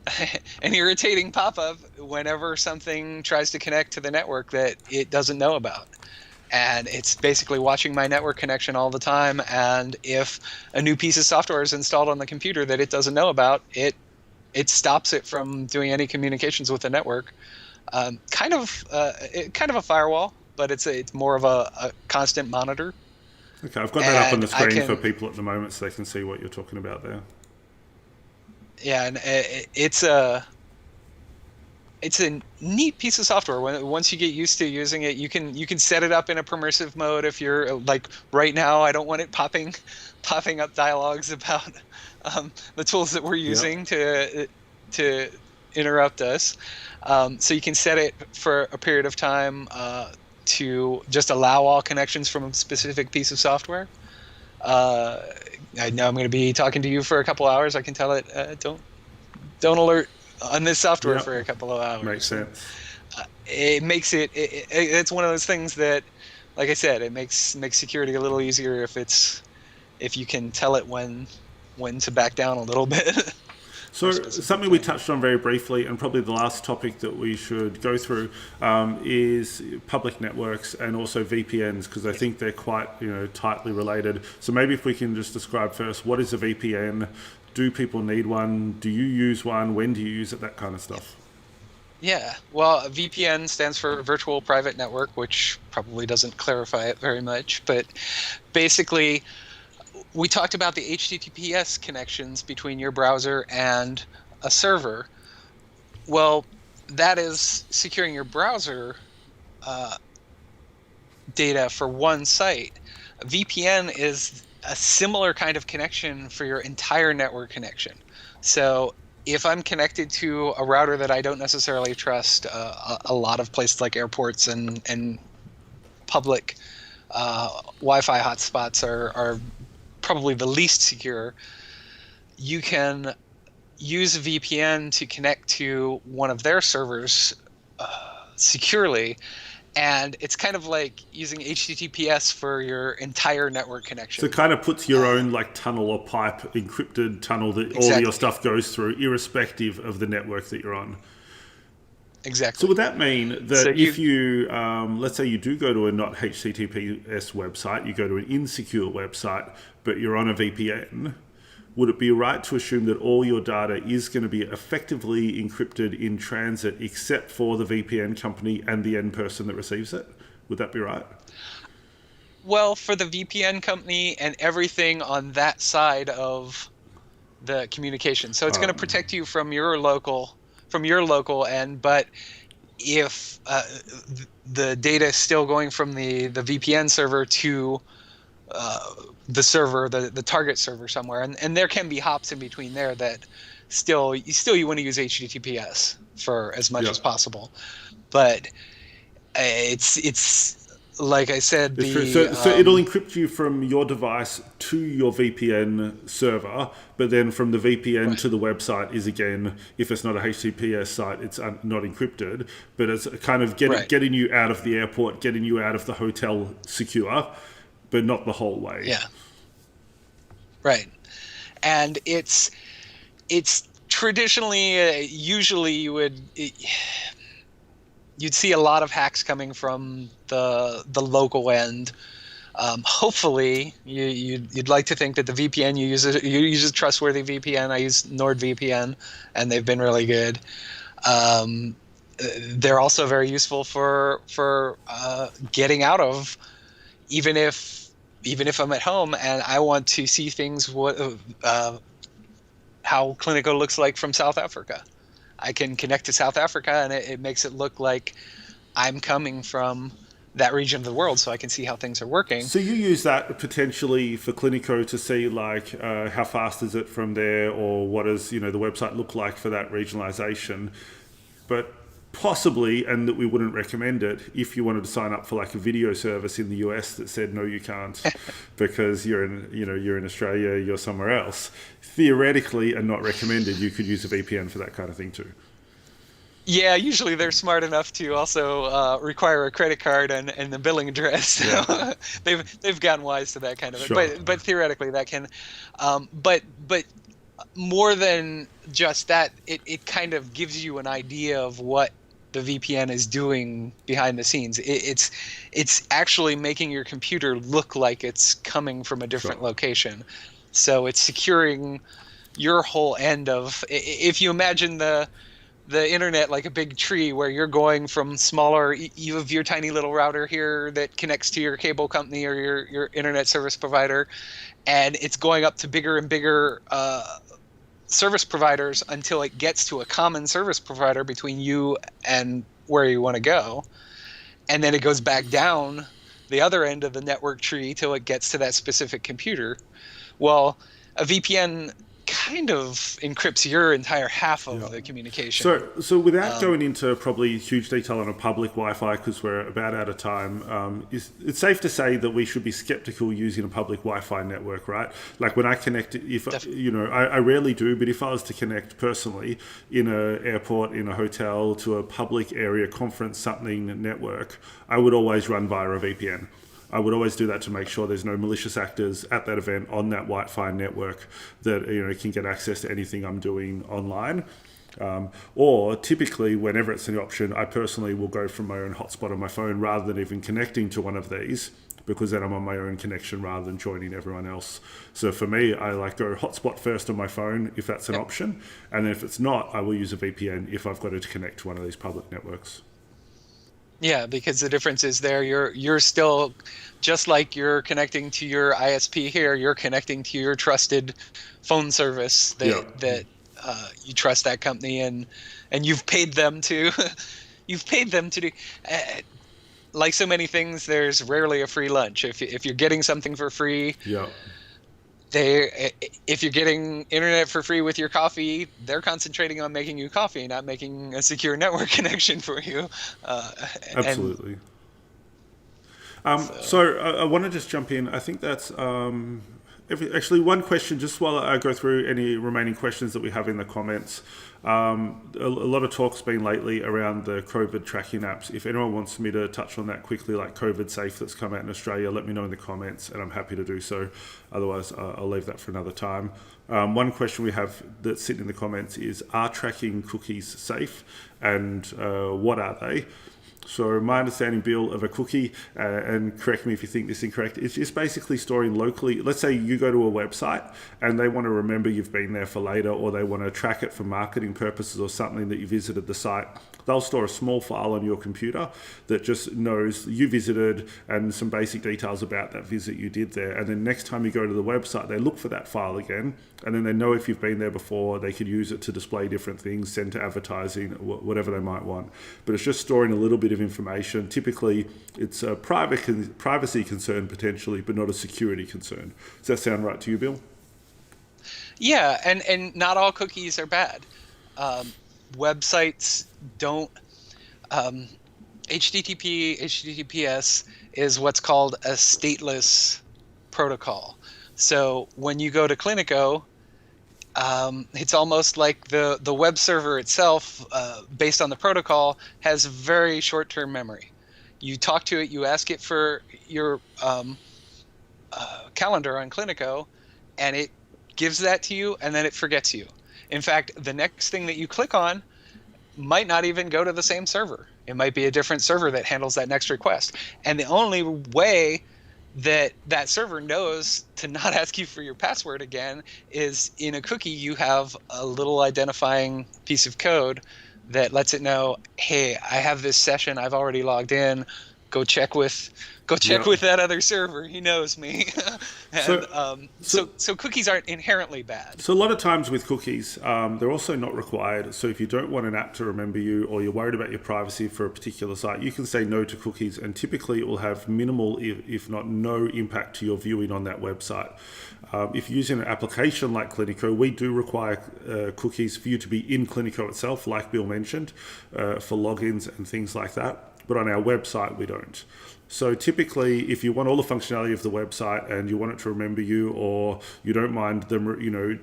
an irritating pop-up whenever something tries to connect to the network that it doesn't know about. And it's basically watching my network connection all the time, and if a new piece of software is installed on the computer that it doesn't know about, it stops it from doing any communications with the network. Kind of a firewall, but it's more of a constant monitor. Okay, I've got that up on And the screen for people at the moment so they can see what you're talking about there. Yeah, and it's a neat piece of software. Once you get used to using it, you can set it up in a permissive mode. If you're like right now, I don't want it popping up dialogues about the tools that we're using to interrupt us. So you can set it for a period of time to just allow all connections from a specific piece of software. I know I'm going to be talking to you for a couple hours. I can tell it don't alert on this software for a couple of hours. Makes sense. It makes it's one of those things that, like I said, it makes security a little easier if you can tell it when to back down a little bit. So something we touched on very briefly, and probably the last topic that we should go through, is public networks and also VPNs, because I think they're quite tightly related. So maybe if we can just describe first, what is a VPN? Do people need one? Do you use one? When do you use it? That kind of stuff. Yeah, well, a VPN stands for Virtual Private Network, which probably doesn't clarify it very much, but basically, we talked about the HTTPS connections between your browser and a server. Well, that is securing your browser data for one site. A VPN is a similar kind of connection for your entire network connection. So if I'm connected to a router that I don't necessarily trust, a lot of places like airports and public Wi-Fi hotspots are probably the least secure, you can use a VPN to connect to one of their servers securely, and it's kind of like using HTTPS for your entire network connection. So it kind of puts your own tunnel or pipe, encrypted tunnel that all of your stuff goes through, irrespective of the network that you're on. Exactly. So would that mean that if you, let's say you do go to a not HTTPS website, you go to an insecure website, but you're on a VPN, would it be right to assume that all your data is going to be effectively encrypted in transit except for the VPN company and the end person that receives it? Would that be right? Well, for the VPN company and everything on that side of the communication. So it's going to protect you from your local end, but if the data is still going from the VPN server to the server, the target server somewhere, and there can be hops in between there that still you want to use HTTPS for as much as possible, but it's like I said, so it'll encrypt you from your device to your VPN server, but then from the VPN to the website is, again, if it's not a HTTPS site, it's not encrypted, but it's kind of getting you out of the airport, getting you out of the hotel secure, but not the whole way. Yeah. Right. And it's traditionally, usually you'd see a lot of hacks coming from the local end. Hopefully, you'd like to think that the VPN you use a trustworthy VPN. I use NordVPN, and they've been really good. Um, they're also very useful for getting out of, even if I'm at home and I want to see things how Cliniko looks like from South Africa. I can connect to South Africa, and it makes it look like I'm coming from that region of the world, so I can see how things are working. So you use that potentially for Cliniko to see like how fast is it from there, or what does the website look like for that regionalization, but possibly, and that we wouldn't recommend it if you wanted to sign up for like a video service in the US that said no, you can't because you're in Australia, you're somewhere else. Theoretically, and not recommended, you could use a VPN for that kind of thing too. Yeah, usually they're smart enough to also require a credit card and the billing address. So Yeah. they've gotten wise to that kind of it. Sure. But theoretically that can, but more than just that, it kind of gives you an idea of what the VPN is doing behind the scenes. It's actually making your computer look like it's coming from a different Sure. location. So it's securing your whole end of, if you imagine the internet like a big tree where you're going from smaller, you have your tiny little router here that connects to your cable company or your internet service provider, and it's going up to bigger and bigger service providers until it gets to a common service provider between you and where you want to go. And then it goes back down the other end of the network tree till it gets to that specific computer. Well, a VPN kind of encrypts your entire half of the communication. So without going into probably huge detail on a public Wi-Fi, because we're about out of time, it's safe to say that we should be skeptical using a public Wi-Fi network, right? Like when I connect, I rarely do, but if I was to connect personally in an airport, in a hotel, to a public area conference something network, I would always run via a VPN. I would always do that to make sure there's no malicious actors at that event on that Wi-Fi network that can get access to anything I'm doing online. Or typically, whenever it's an option, I personally will go from my own hotspot on my phone rather than even connecting to one of these, because then I'm on my own connection rather than joining everyone else. So for me, I like go hotspot first on my phone if that's an option, and then if it's not, I will use a VPN if I've got to connect to one of these public networks. Yeah, because the difference is there you're still, just like you're connecting to your ISP here, you're connecting to your trusted phone service that you trust that company, and you've paid them to you've paid them to do. Like so many things, there's rarely a free lunch. If you're getting something for free, Yeah. if you're getting internet for free with your coffee, they're concentrating on making you coffee, not making a secure network connection for you. Absolutely. So I want to just jump in. I think that's actually one question, just while I go through any remaining questions that we have in the comments. A lot of talk's been lately around the COVID tracking apps. If anyone wants me to touch on that quickly, like COVID Safe that's come out in Australia, let me know in the comments and I'm happy to do so. Otherwise, I'll leave that for another time. One question we have that's sitting in the comments is, are tracking cookies safe, and what are they? So my understanding, Bill, of a cookie, and correct me if you think this is incorrect, it's just basically storing locally. Let's say you go to a website and they want to remember you've been there for later, or they want to track it for marketing purposes or something that you visited the site. They'll store a small file on your computer that just knows you visited and some basic details about that visit you did there. And then next time you go to the website, they look for that file again, and then they know if you've been there before. They could use it to display different things, send to advertising, whatever they might want. But it's just storing a little bit of information. Typically, it's a privacy concern potentially, but not a security concern. Does that sound right to you, Bill? Yeah, and not all cookies are bad. Websites don't. HTTPS is what's called a stateless protocol. So when you go to Cliniko, it's almost like the web server itself, based on the protocol, has very short-term memory. You talk to it, you ask it for your calendar on Cliniko, and it gives that to you, and then it forgets you. In fact, the next thing that you click on might not even go to the same server. It might be a different server that handles that next request. And the only way that server knows to not ask you for your password again is in a cookie you have a little identifying piece of code that lets it know, hey, I have this session, I've already logged in, go check with Yep. that other server, he knows me. And So, so so so cookies aren't inherently bad. So a lot of times with cookies, they're also not required. So if you don't want an app to remember you or you're worried about your privacy for a particular site, you can say no to cookies, and typically it will have minimal, if not no, impact to your viewing on that website. If you're using an application like Cliniko, we do require cookies for you to be in Cliniko itself, like Bill mentioned, for logins and things like that. But on our website, we don't. So typically, if you want all the functionality of the website and you want it to remember you, or you don't mind them,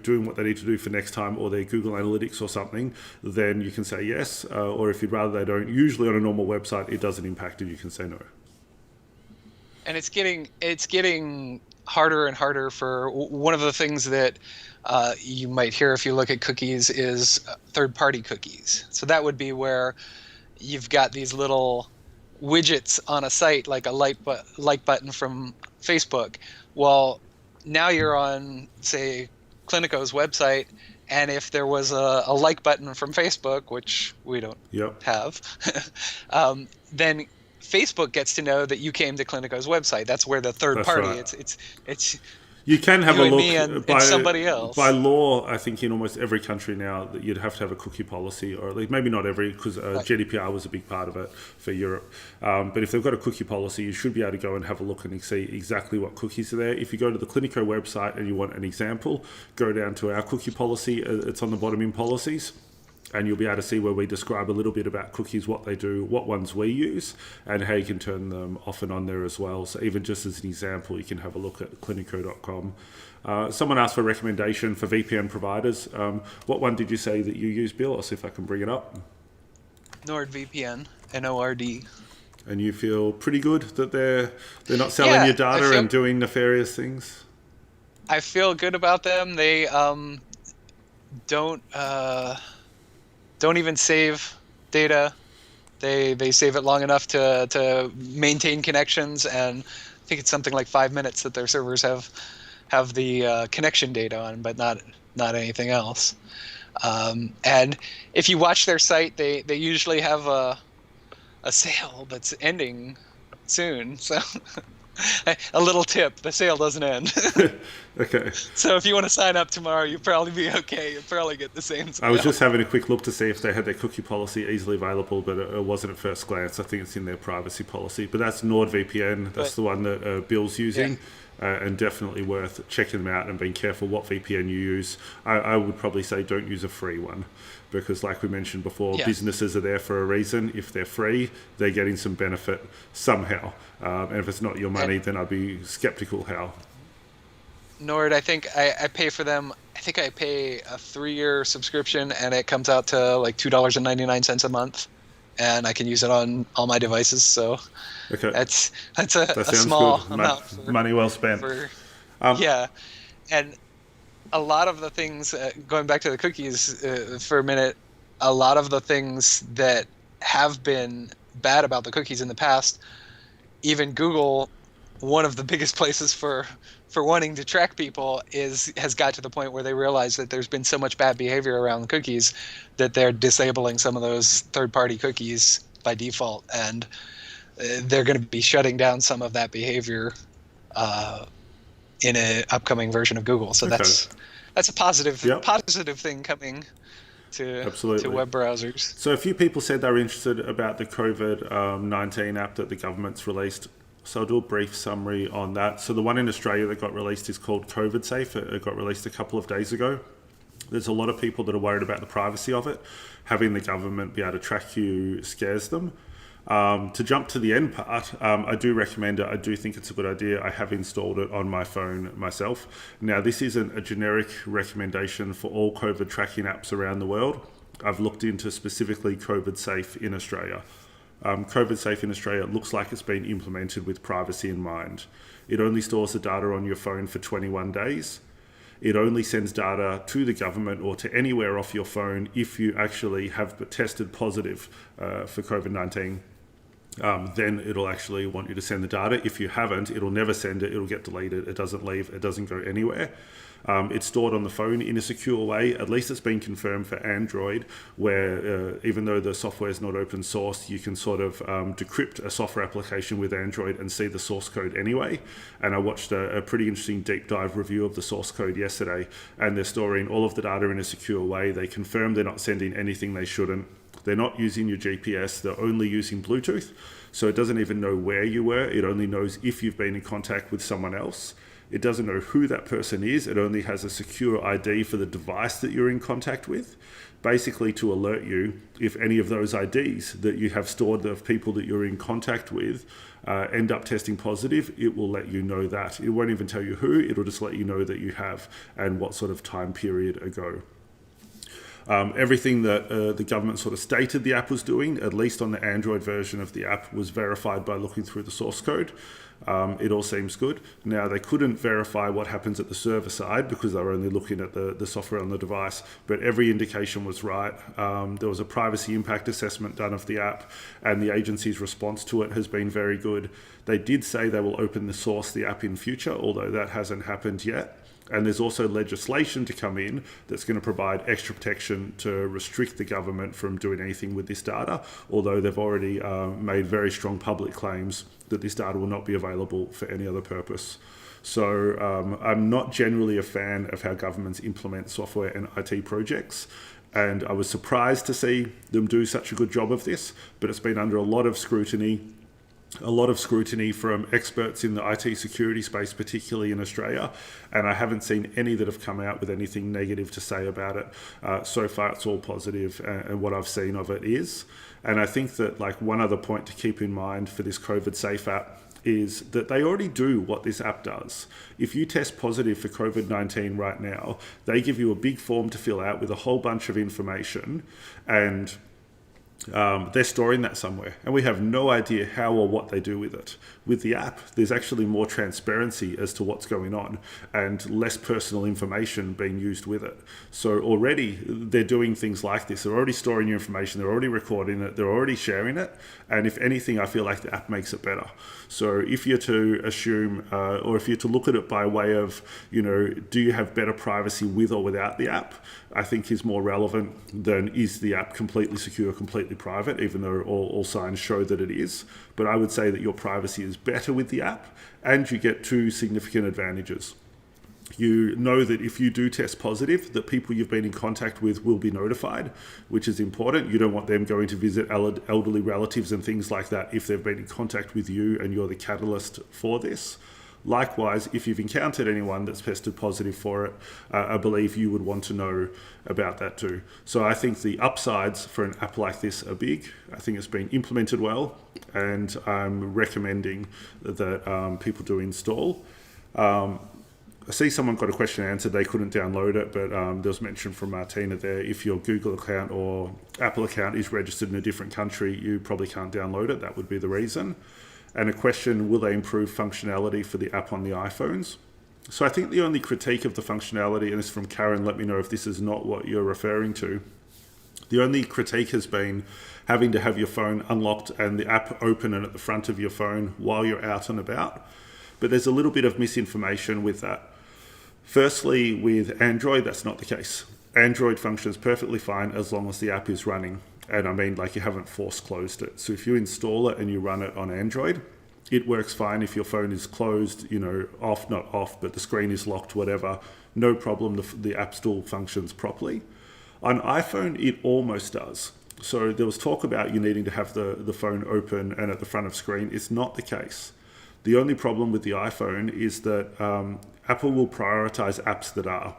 doing what they need to do for next time, or their Google Analytics or something, then you can say yes. Or if you'd rather they don't, usually on a normal website, it doesn't impact it. You can say no. And it's getting harder and harder for one of the things that you might hear if you look at cookies is third-party cookies. So that would be where you've got these little widgets on a site like a like button from Facebook. Well, now you're on, say, Cliniko's website, and if there was a like button from Facebook, which we don't Yep. have, then Facebook gets to know that you came to Cliniko's website. That's where the third That's party. right. It's You can have you a and me look and by somebody else. By law. I think in almost every country now that you'd have to have a cookie policy, or at least maybe not every, because Right. GDPR was a big part of it for Europe. But if they've got a cookie policy, you should be able to go and have a look and see exactly what cookies are there. If you go to the Cliniko website and you want an example, go down to our cookie policy. It's on the bottom in policies. And you'll be able to see where we describe a little bit about cookies, what they do, what ones we use, and how you can turn them off and on there as well. So even just as an example, you can have a look at cliniko.com. Someone asked for a recommendation for VPN providers. What one did you say that you use, Bill? I'll see if I can bring it up. NordVPN, NORD. And you feel pretty good that they're not selling Yeah, your data and doing nefarious things? I feel good about them. They don't even save data. They save it long enough to maintain connections, and I think it's something like 5 minutes that their servers have the connection data on, but not anything else. And if you watch their site, they usually have a sale that's ending soon. So a little tip: the sale doesn't end. Okay. So if you want to sign up tomorrow, you'll probably be okay. You'll probably get the same sale. I was just having a quick look to see if they had their cookie policy easily available, but it wasn't at first glance. I think it's in their privacy policy. But that's NordVPN. That's the one that Bill's using. Yeah. And definitely worth checking them out and being careful what VPN you use. I would probably say don't use a free one, because like we mentioned before, businesses are there for a reason. If they're free, they're getting some benefit somehow. And if it's not your money, then I'd be skeptical how. Nord, I think I pay for them. I think I pay a 3-year subscription, and it comes out to like $2.99 a month, and I can use it on all my devices. So okay, that's a sounds small good. amount. Money well spent. Yeah, and a lot of the things, going back to the cookies for a minute, a lot of the things that have been bad about the cookies in the past, even Google, one of the biggest places for wanting to track people, has got to the point where they realize that there's been so much bad behavior around cookies that they're disabling some of those third-party cookies by default, and they're going to be shutting down some of that behavior in an upcoming version of Google. So that's a positive thing coming to web browsers. So a few people said they were interested about the COVID-19 app that the government's released. So I'll do a brief summary on that. So the one in Australia that got released is called COVID Safe. It got released a couple of days ago. There's a lot of people that are worried about the privacy of it. Having the government be able to track you scares them. To jump to the end part, I do recommend it. I do think it's a good idea. I have installed it on my phone myself. Now, this isn't a generic recommendation for all COVID tracking apps around the world. I've looked into specifically COVID Safe in Australia. COVID Safe in Australia looks like it's been implemented with privacy in mind. It only stores the data on your phone for 21 days. It only sends data to the government or to anywhere off your phone if you actually have tested positive for COVID-19. then it'll actually want you to send the data. If you haven't, it'll never send it. It'll get deleted. It doesn't leave. It doesn't go anywhere. It's stored on the phone in a secure way. At least it's been confirmed for Android, where even though the software is not open source, you can sort of decrypt a software application with Android and see the source code anyway. And I watched a pretty interesting deep dive review of the source code yesterday, and they're storing all of the data in a secure way. They confirm they're not sending anything they shouldn't. They're not using your GPS. They're only using Bluetooth. So it doesn't even know where you were. It only knows if you've been in contact with someone else. It doesn't know who that person is. It only has a secure ID for the device that you're in contact with, basically to alert you if any of those IDs that you have stored of people that you're in contact with end up testing positive. It will let you know that. It won't even tell you who. It'll just let you know that you have and what sort of time period ago. Everything that the government sort of stated the app was doing, at least on the Android version of the app, was verified by looking through the source code. It all seems good. Now, they couldn't verify what happens at the server side because they were only looking at the software on the device, but every indication was right. There was a privacy impact assessment done of the app, and the agency's response to it has been very good. They did say they will open the source the app in future, although that hasn't happened yet. And there's also legislation to come in that's going to provide extra protection to restrict the government from doing anything with this data, although they've already made very strong public claims that this data will not be available for any other purpose. So I'm not generally a fan of how governments implement software and IT projects. And I was surprised to see them do such a good job of this, but it's been under a lot of scrutiny from experts in the IT security space, particularly in Australia, and I haven't seen any that have come out with anything negative to say about it. So far, it's all positive, and what I've seen of it is. And I think that one other point to keep in mind for this COVID Safe app is that they already do what this app does. If you test positive for COVID-19 right now, they give you a big form to fill out with a whole bunch of information, and they're storing that somewhere, and we have no idea how or what they do with it. With the app, there's actually more transparency as to what's going on and less personal information being used with it. So already they're doing things like this. They're already storing your information. They're already recording it. They're already sharing it. And if anything, I feel like the app makes it better. So if you're to assume, or if you're to look at it by way of, do you have better privacy with or without the app, I think is more relevant than is the app completely secure, completely private, even though all signs show that it is. But I would say that your privacy is better with the app, and you get two significant advantages. You know that if you do test positive, that people you've been in contact with will be notified, which is important. You don't want them going to visit elderly relatives and things like that if they've been in contact with you and you're the catalyst for this. Likewise, if you've encountered anyone that's tested positive for it, I believe you would want to know about that too. So I think the upsides for an app like this are big. I think it's been implemented well, and I'm recommending that people do install. I see someone got a question answered. They couldn't download it, but there was mention from Martina there. If your Google account or Apple account is registered in a different country, you probably can't download it. That would be the reason. And a question, will they improve functionality for the app on the iPhones? So I think the only critique of the functionality, and this is from Karen, let me know if this is not what you're referring to. The only critique has been having to have your phone unlocked and the app open and at the front of your phone while you're out and about. But there's a little bit of misinformation with that. Firstly, with Android, that's not the case. Android functions perfectly fine as long as the app is running. And I mean, you haven't force closed it. So if you install it and you run it on Android, it works fine if your phone is closed, off, not off, but the screen is locked, whatever. No problem, the app still functions properly. On iPhone, it almost does. So there was talk about you needing to have the phone open and at the front of screen. It's not the case. The only problem with the iPhone is that Apple will prioritize apps that are.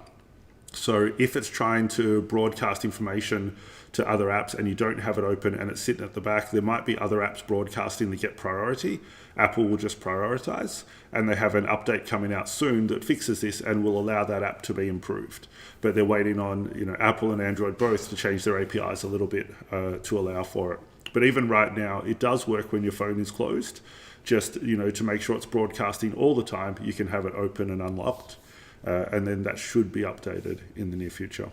So if it's trying to broadcast information to other apps and you don't have it open and it's sitting at the back, there might be other apps broadcasting that get priority. Apple will just prioritize, and they have an update coming out soon that fixes this and will allow that app to be improved. But they're waiting on Apple and Android both to change their APIs a little bit to allow for it. But even right now, it does work when your phone is closed. Just to make sure it's broadcasting all the time, you can have it open and unlocked. And then that should be updated in the near future.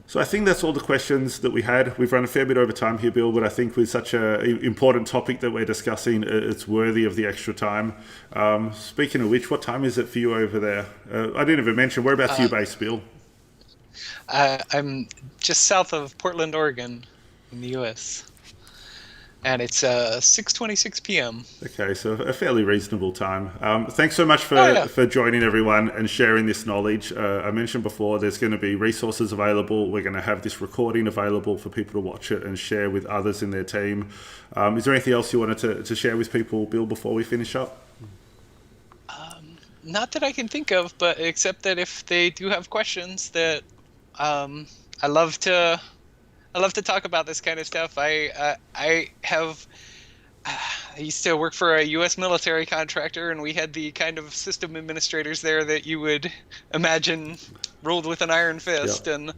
So I think that's all the questions that we had. We've run a fair bit over time here, Bill, but I think with such an important topic that we're discussing, it's worthy of the extra time. Speaking of which, what time is it for you over there? I didn't even mention, whereabouts are you based, Bill? I'm just south of Portland, Oregon, in the U.S. And it's 6:26 p.m. Okay, so a fairly reasonable time. Thanks so much Yeah. for joining everyone and sharing this knowledge. I mentioned before there's going to be resources available. We're going to have this recording available for people to watch it and share with others in their team. Is there anything else you wanted to share with people, Bill, before we finish up? Not that I can think of, but except that if they do have questions, that I love to talk about this kind of stuff. I used to work for a U.S. military contractor, and we had the kind of system administrators there that you would imagine ruled with an iron fist, Yeah. and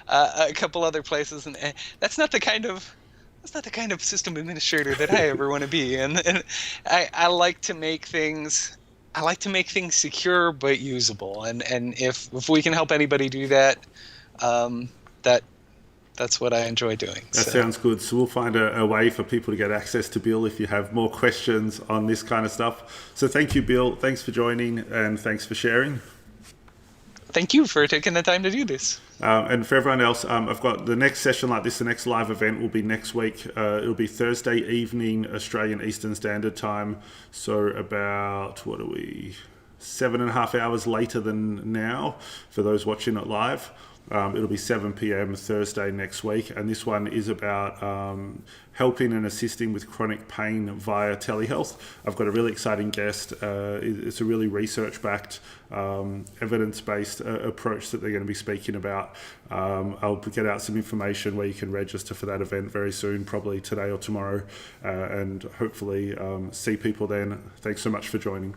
a couple other places, and that's not the kind of system administrator that I ever want to be. And I like to make things. I like to make things secure but usable, and if we can help anybody do that, that that's what I enjoy doing. That sounds good. So we'll find a way for people to get access to Bill if you have more questions on this kind of stuff. So thank you, Bill. Thanks for joining and thanks for sharing. Thank you for taking the time to do this. And for everyone else, I've got the next session like this, the next live event will be next week. It'll be Thursday evening, Australian Eastern Standard Time. So about, 7.5 hours later than now for those watching it live. It'll be 7 p.m. Thursday next week, and this one is about helping and assisting with chronic pain via telehealth. I've got a really exciting guest. It's a really research-backed, evidence-based approach that they're going to be speaking about. I'll get out some information where you can register for that event very soon, probably today or tomorrow, and hopefully see people then. Thanks so much for joining.